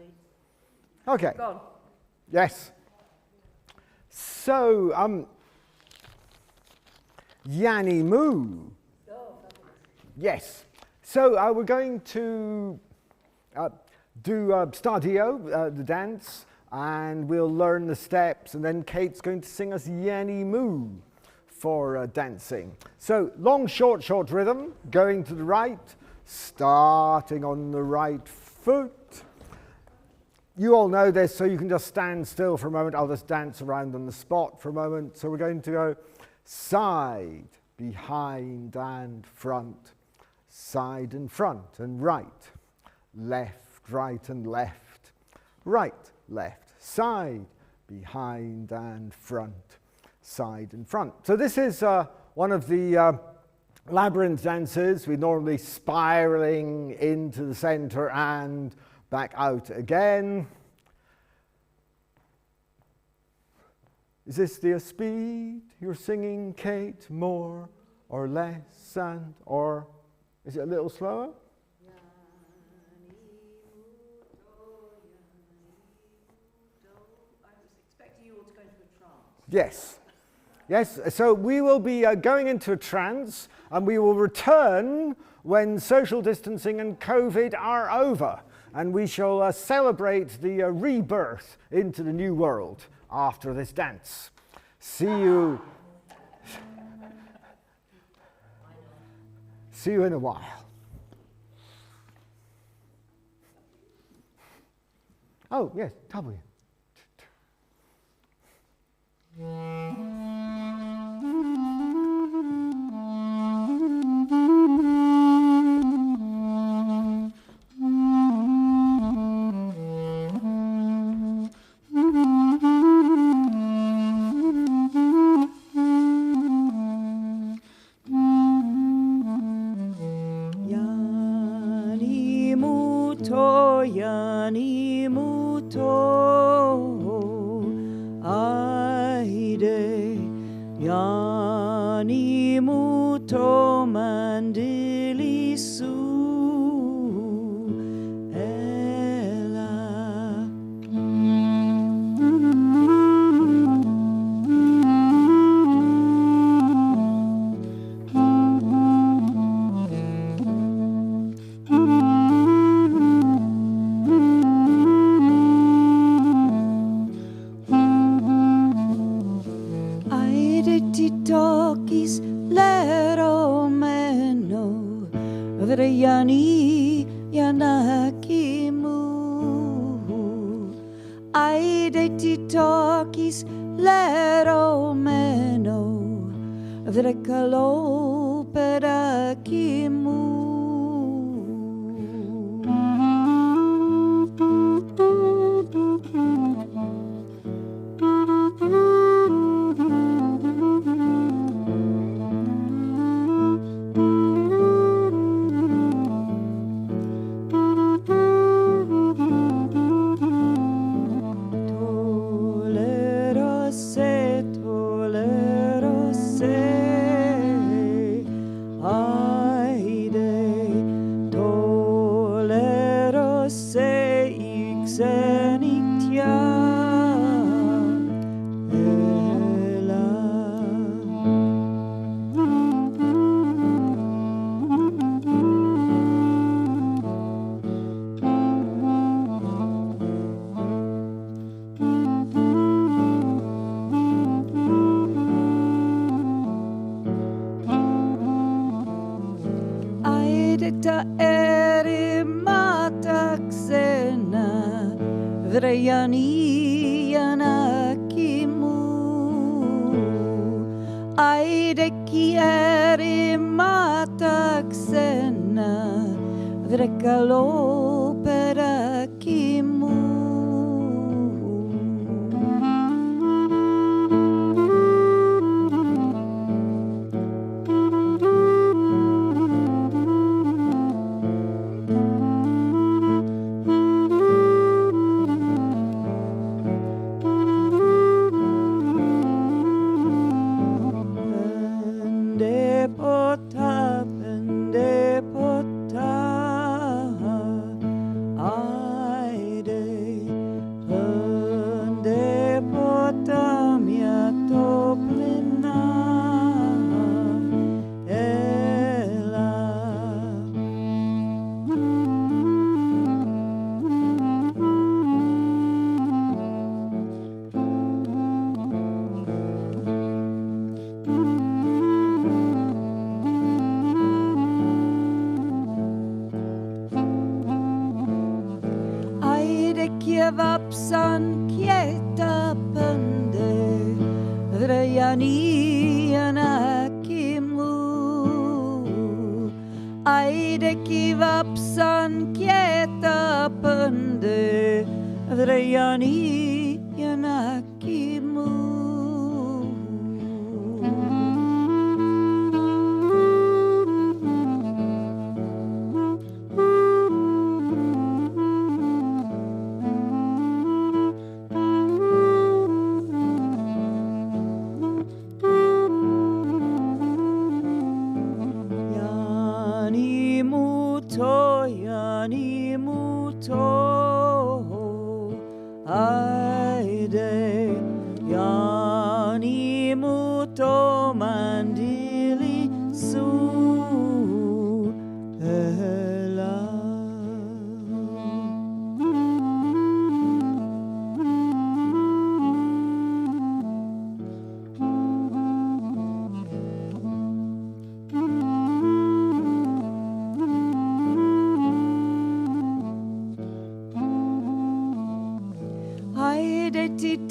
Okay. Go on. Yes. So, Yanni Moo. Yes. So we're going to do Stadio, the dance, and we'll learn the steps, and then Kate's going to sing us Yanni Moo for dancing. So long, short rhythm, going to the right, starting on the right foot. You all know this, so you can just stand still for a moment. I'll just dance around on the spot for a moment. So we're going to go side, behind and front, side and front and right, left, right and left, right, left, side, behind and front, side and front. So this is one of the labyrinth dances. We're normally spiraling into the center and back out again. Is this the speed you're singing, Kate, more or less, and or is it a little slower? I was expecting you all to go into a trance. Yes. Yes, so we will be going into a trance, and we will return when social distancing and COVID are over, and we shall celebrate the rebirth into the new world after this dance. See you in a while. Oh, yes, W. Yani muto aide yani muto mandilisu ella talk takis lero meno vrekalo perakimu. Ta eri mataksena vrejani janakimu. Aideki eri mataksena vrekalo perakimu. Vapsan kieta pande vrejani janakimu. Aideki vapsan kieta pande vrejani janakimu.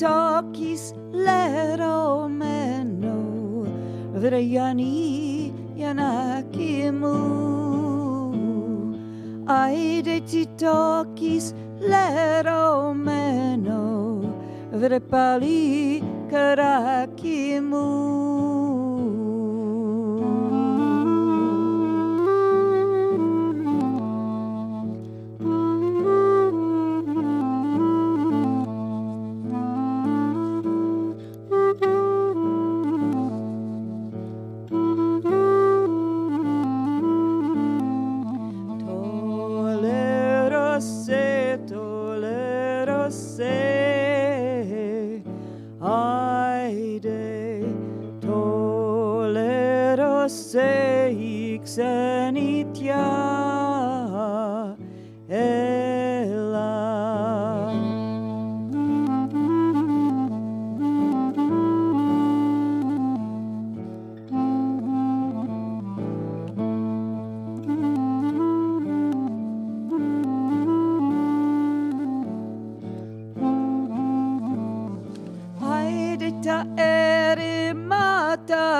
Takis lero meno vrejani janakimu. Aideti takis lero meno vrepali karakimu. Aide,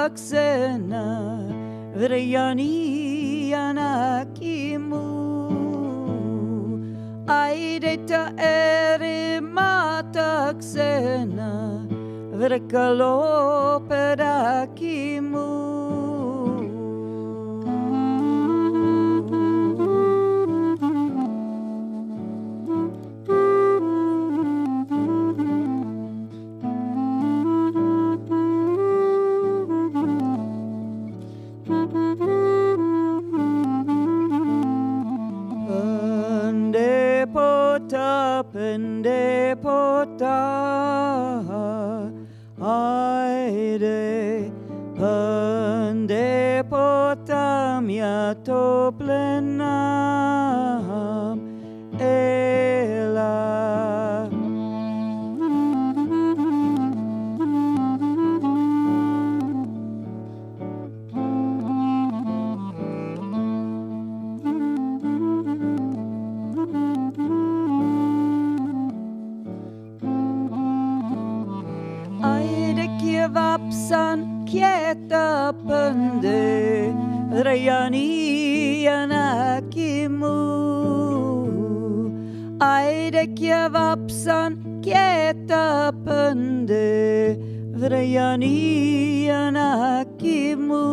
taksena Vrejani anakimu Aideta erimataksena Vrkaloperakimu Pendepota aide pendepotamia to plenam ela Vapsan kieta pende Rejani anakimu Aide kia vapsan kieta pende Rejani anakimu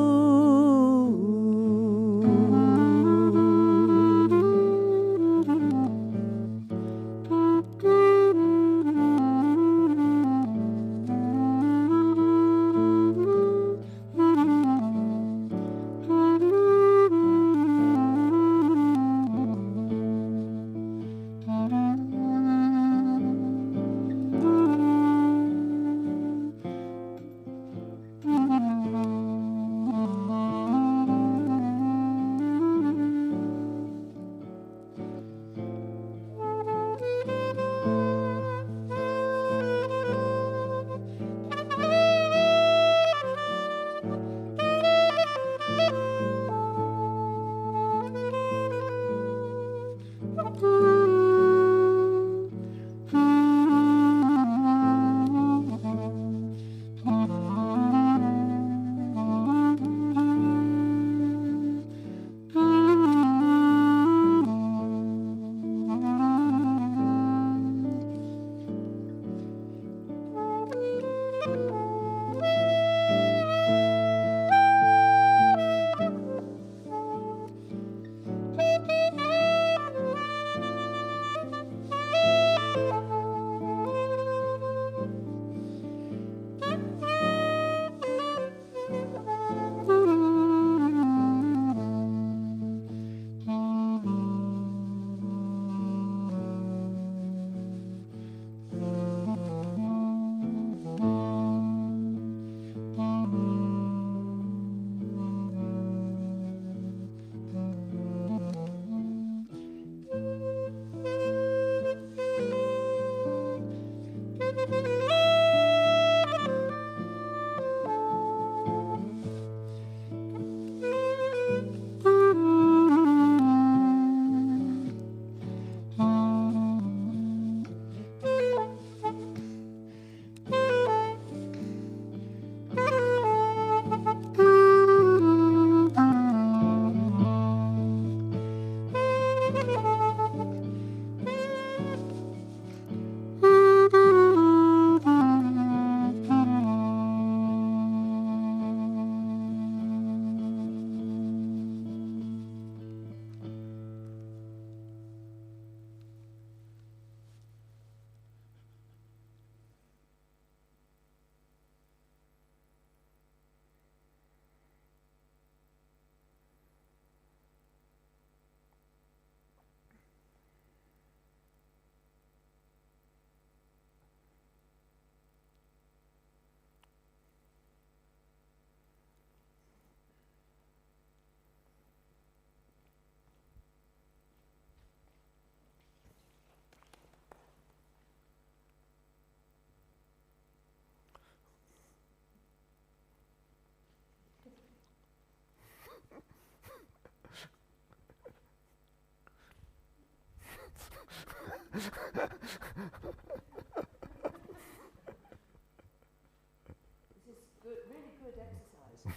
This is good, really good exercise.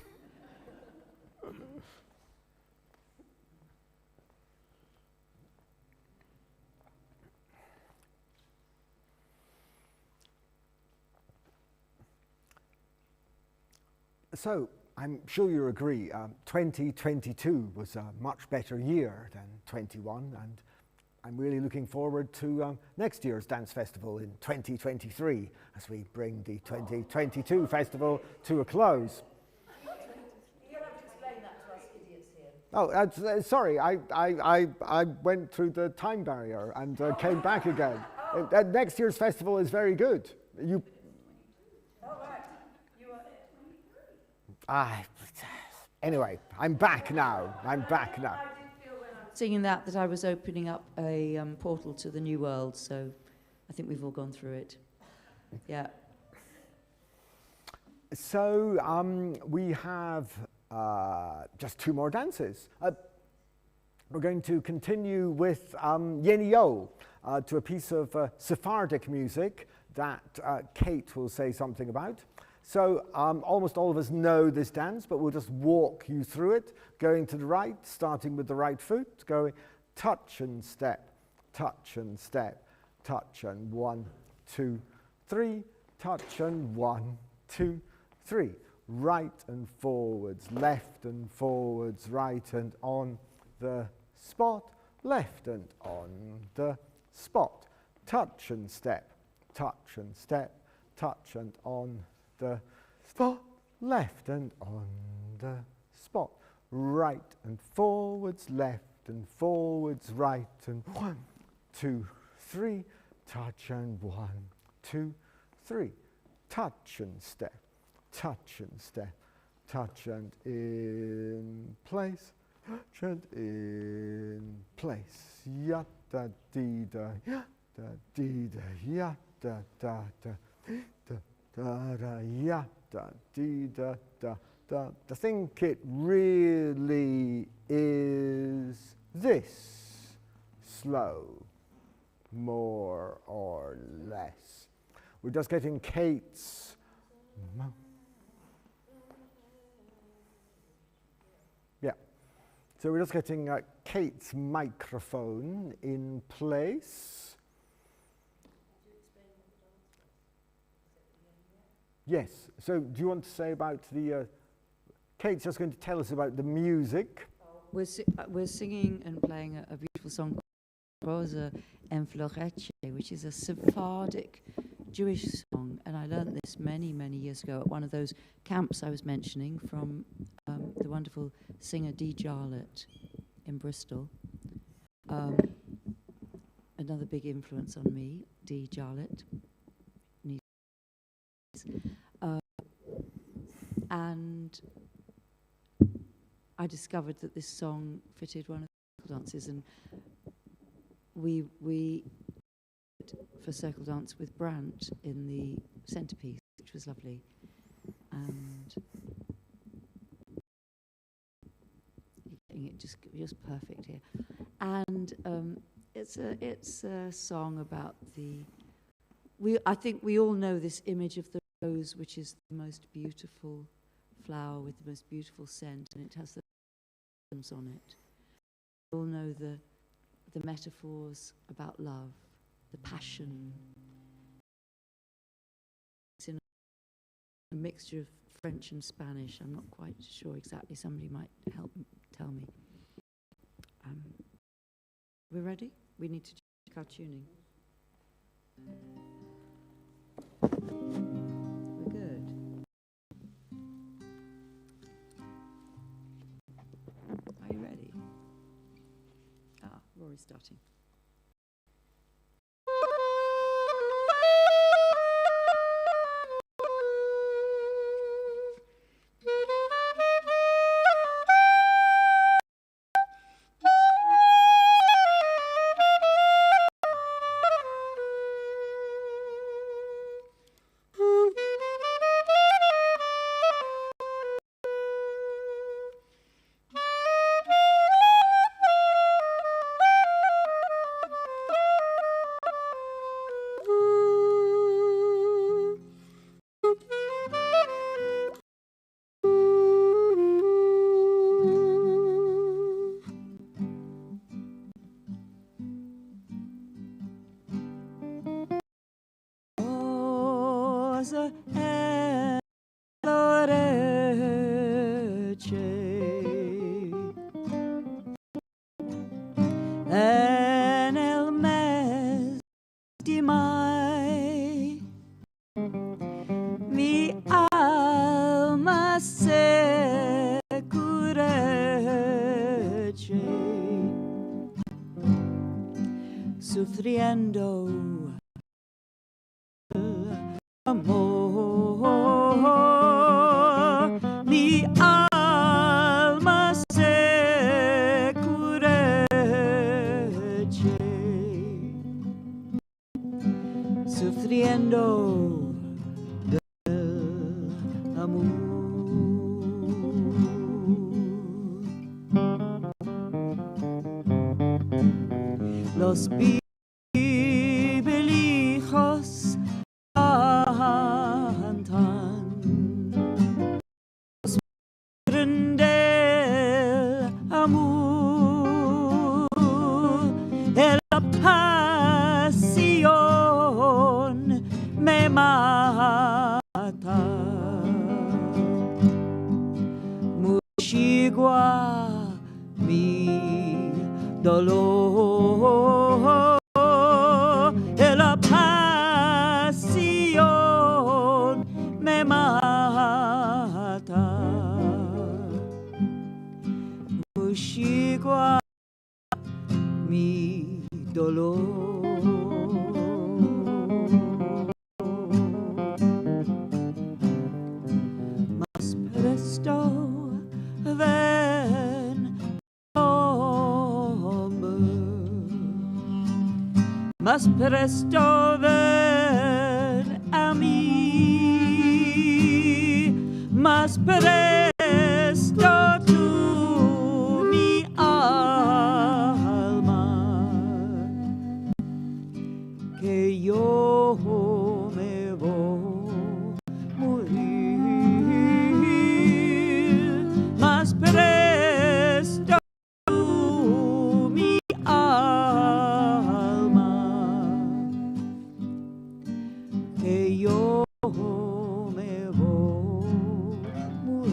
So, I'm sure you agree, 2022 was a much better year than 21, and I'm really looking forward to next year's dance festival in 2023 as we bring the 2022 festival to a close. You'll have to explain that to us idiots here. Oh, sorry, I went through the time barrier and came back again. Next year's festival is very good. Anyway, I'm back now. Singing that I was opening up a portal to the new world, so I think we've all gone through it. Yeah. So we have just 2 more dances. We're going to continue with Yenio, to a piece of Sephardic music that Kate will say something about. So almost all of us know this dance, but we'll just walk you through it, going to the right, starting with the right foot, going touch and step, touch and step, touch and 1, 2, 3, touch and 1, 2, 3. Right and forwards, left and forwards, right and on the spot, left and on the spot. Touch and step, touch and step, touch and on the spot, left and on the spot, right and forwards, left and forwards, right and 1, 2, 3, touch and 1, 2, 3, touch and step, touch and step, touch and in place, touch and in place, ya da dee da, ya da dee da, ya da da da, da. Da da ya da dee da da da. I think it really is this slow, more or less. We're just getting Kate's. Yeah. So we're just getting Kate's microphone in place. Yes. So do you want to say about the... Kate's just going to tell us about the music. We're singing and playing a beautiful song called Rosa en Florece, which is a Sephardic Jewish song. And I learned this many, many years ago at one of those camps I was mentioning from the wonderful singer Dee Jarlett in Bristol. Another big influence on me, Dee Jarlett. And I discovered that this song fitted one of the circle dances, and we for circle dance with Brandt in the centrepiece, which was lovely, and it just perfect here. And it's a song about I think we all know this image of the rose, which is the most beautiful flower with the most beautiful scent, and it has the flowers on it. We all know the metaphors about love, the passion. It's in a mixture of French and Spanish. I'm not quite sure exactly. Somebody might help tell me. We're ready? We need to check our tuning. We're good. Are you ready? Rory's starting. Rosa e florece di mai mi alma securece sufriendo amor mi alma securece sufriendo del amor. Los hijos cantan los del amor de la pasión me mata muchigua mi dolor de la pasión me mata muchigua mi dolor. Más presto ven más presto ven a mí, más presto tú mi alma, que yo me voy a morir, más presto tú mi alma, que yo me voy a morir.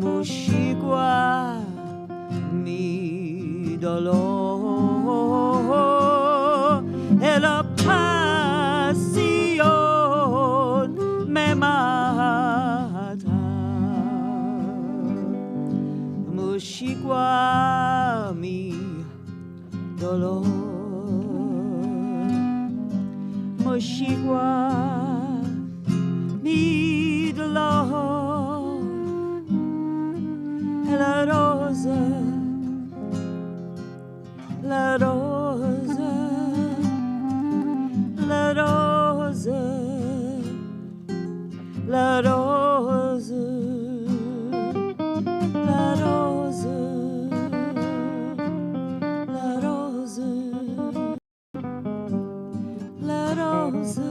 Mushigwa mi dolor, la pasión me mata. Mushigwa mi dolor. Moshigwa, mi dolor. La rosa, la rosa, la rosa, la rosa, la rosa, la rosa, la rosa.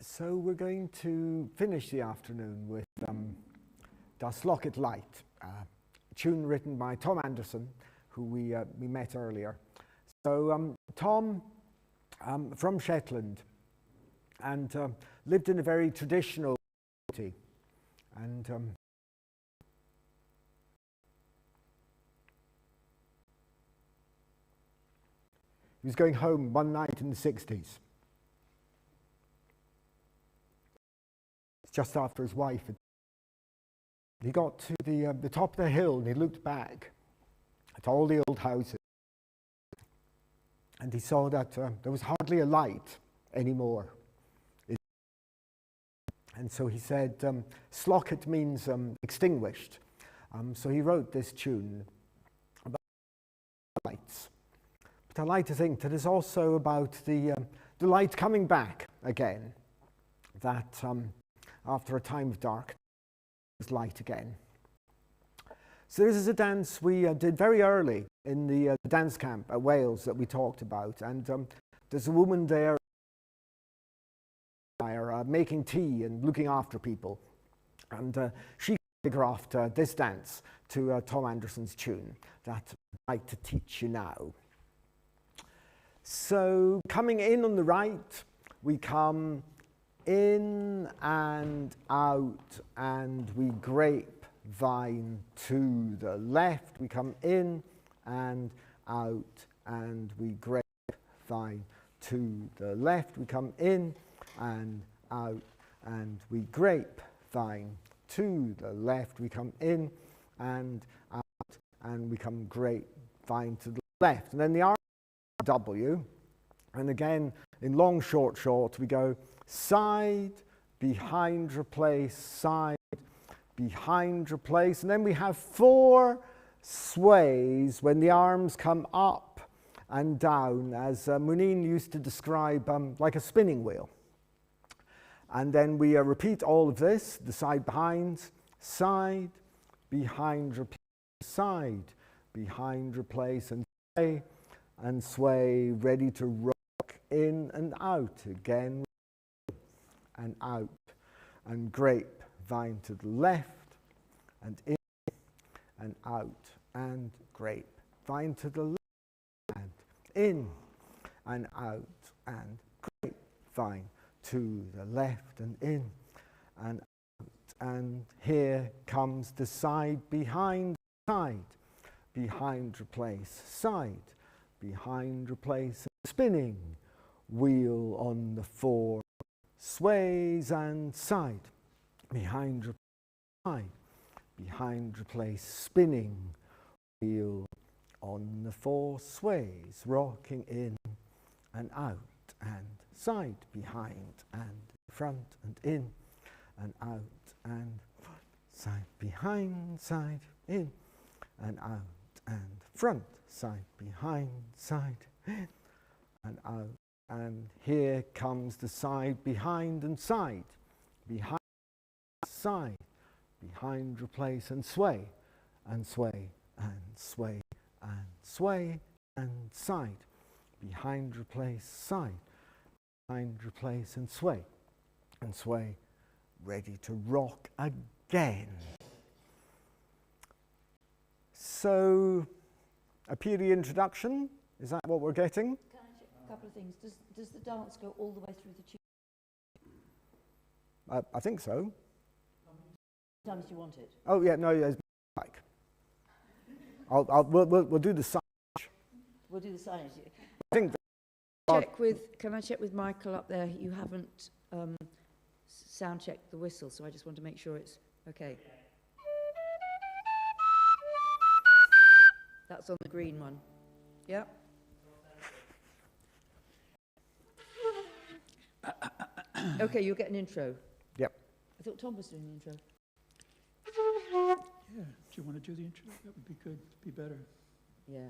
So we're going to finish the afternoon with Das Locket Light, a tune written by Tom Anderson, who we met earlier. So Tom, from Shetland, and lived in a very traditional community. And he was going home one night in the 60s. Just after his wife. He got to the top of the hill and he looked back at all the old houses and he saw that there was hardly a light anymore. And so he said, Slocket means extinguished. So he wrote this tune about lights. But I like to think that it's also about the light coming back again, that after a time of dark, there's light again. So this is a dance we did very early in the dance camp at Wales that we talked about. And there's a woman there making tea and looking after people. And she choreographed this dance to Tom Anderson's tune that I'd like to teach you now. So coming in on the right, we come in and out, and we grapevine to the left. We come in and out, and we grapevine to the left. We come in and out, and we grapevine to the left. We come in and out, and we come grapevine to the left. And then the R W, and again in long, short, we go side, behind, replace, side, behind, replace. And then we have 4 sways when the arms come up and down, as Muneen used to describe like a spinning wheel. And then we repeat all of this, the side, behind, replace, side, behind, replace, and sway, ready to rock in and out again. And out, and grapevine to the left, and in and out and grapevine to the left and in and out and grapevine to the left and in and out, and here comes the side behind side, behind replace side, behind replace spinning wheel on the 4 sways and side, behind replace side, behind replace spinning wheel on the 4 sways, rocking in and out and side, behind and front and in and out and front, side, behind, side, in and out and front, side, behind, side, in and out. And here comes the side, behind and side, behind, side, behind, replace and sway, and sway, and sway, and sway, and side, behind, replace, side, behind, replace and sway, ready to rock again. So, a period introduction, is that what we're getting? Can I check a couple of things? Does the dance go all the way through the tune? I think so. How many times do you want it? Oh yeah, no, there's like. We'll do the sign. We'll do the signage. I think Can I check with Michael up there? You haven't sound checked the whistle, so I just want to make sure it's okay. That's on the green one. Yeah. Okay, you'll get an intro. Yep. I thought Tom was doing the intro. Yeah, do you want to do the intro? That would be good, be better. Yeah.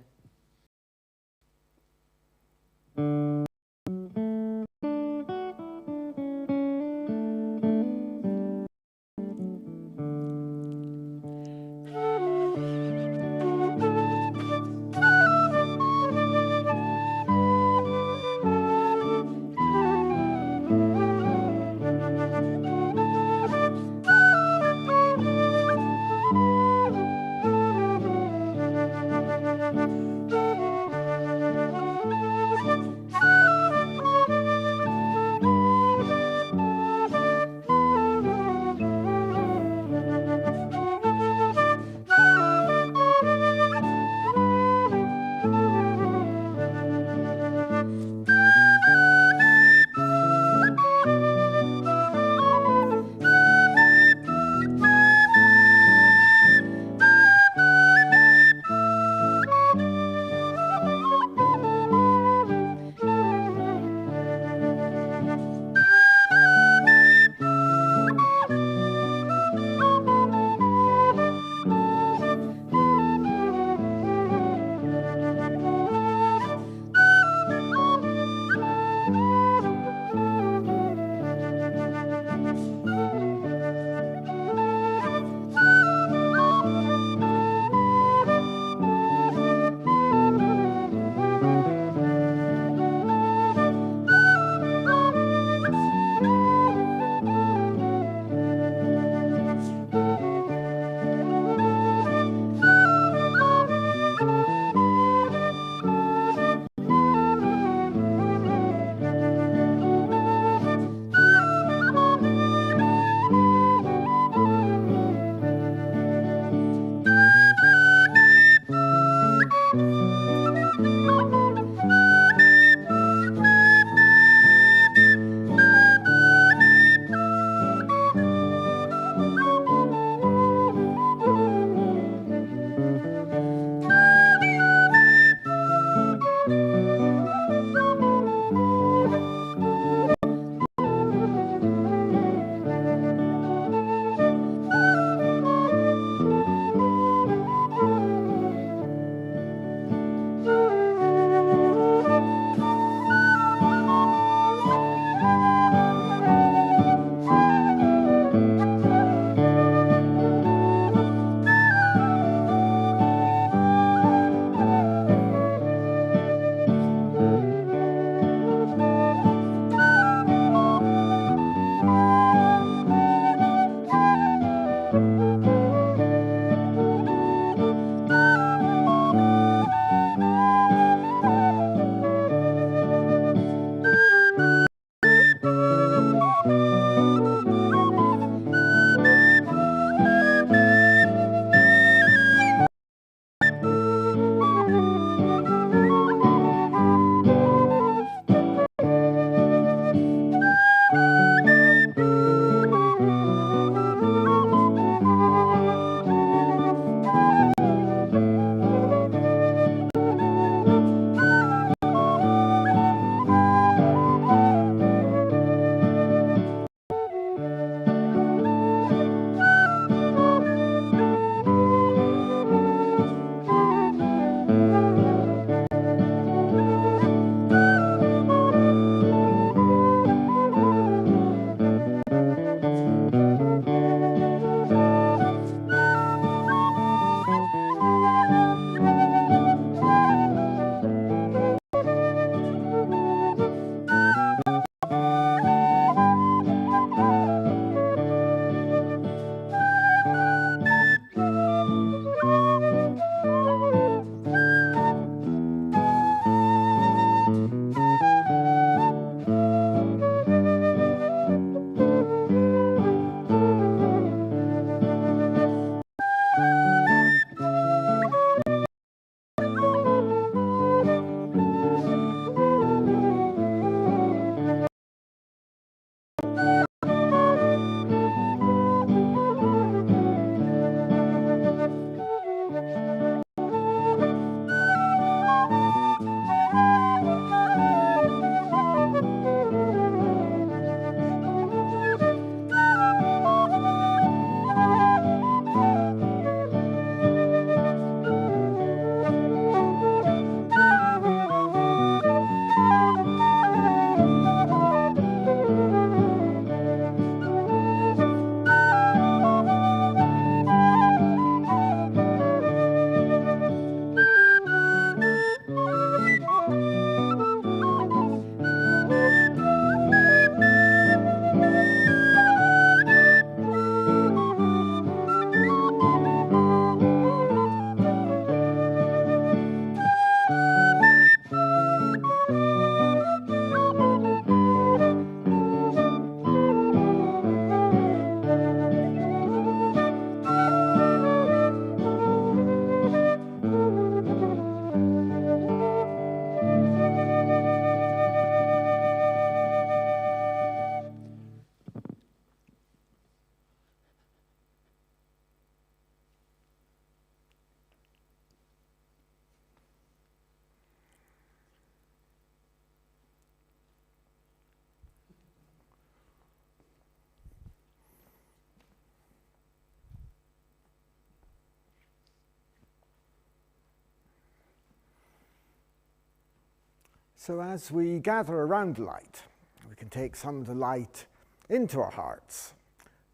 So as we gather around the light, we can take some of the light into our hearts,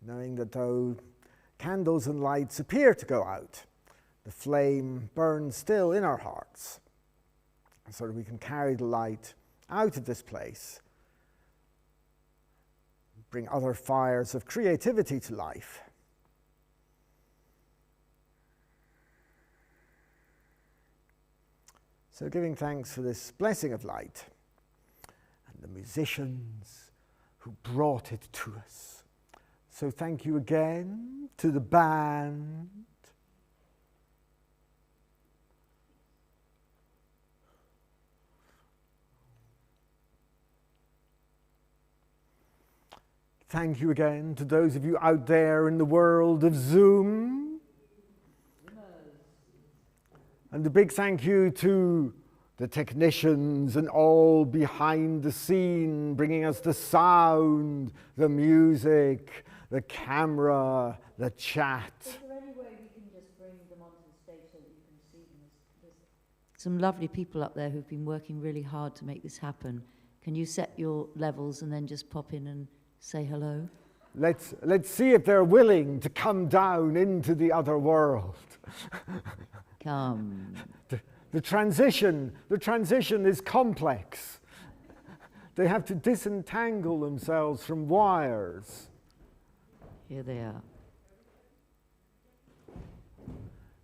knowing that though candles and lights appear to go out, the flame burns still in our hearts, so that we can carry the light out of this place, bring other fires of creativity to life. So giving thanks for this blessing of light and the musicians who brought it to us. So thank you again to the band. Thank you again to those of you out there in the world of Zoom. And a big thank you to the technicians and all behind the scene, bringing us the sound, the music, the camera, the chat. Is there any way we can just bring them onto the stage so that you can see them? There's some lovely people up there who've been working really hard to make this happen. Can you set your levels and then just pop in and say hello? Let's see if they're willing to come down into the other world. Come. The transition is complex. They have to disentangle themselves from wires. Here they are.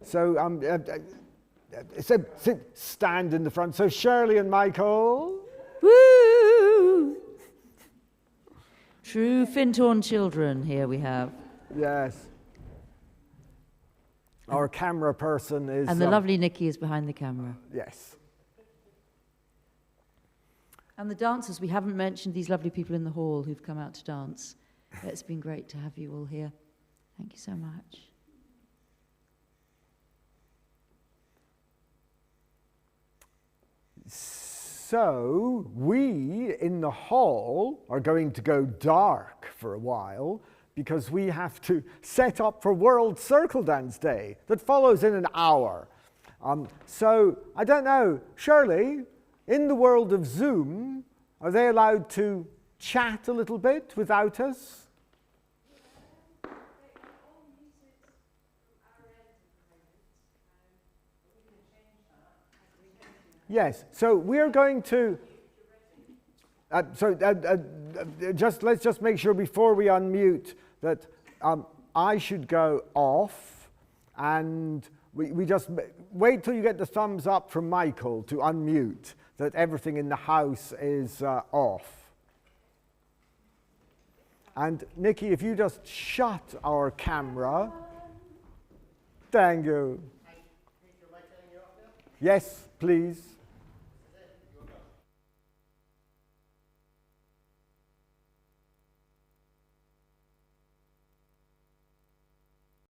So, stand in the front. So Shirley and Michael. Woo! True Findhorn children, here we have. Yes. Our camera person is... And the lovely Nikki is behind the camera. Yes. And the dancers, we haven't mentioned these lovely people in the hall who've come out to dance. It's been great to have you all here. Thank you so much. So we in the hall are going to go dark for a while because we have to set up for World Circle Dance Day that follows in an hour. So I don't know, Shirley, in the world of Zoom, are they allowed to chat a little bit without us? Yes, so we're going to, let's just make sure before we unmute that I should go off, and we just wait till you get the thumbs up from Michael to unmute, that everything in the house is off. And Nikki, if you just shut our camera. Thank you. Yes, please.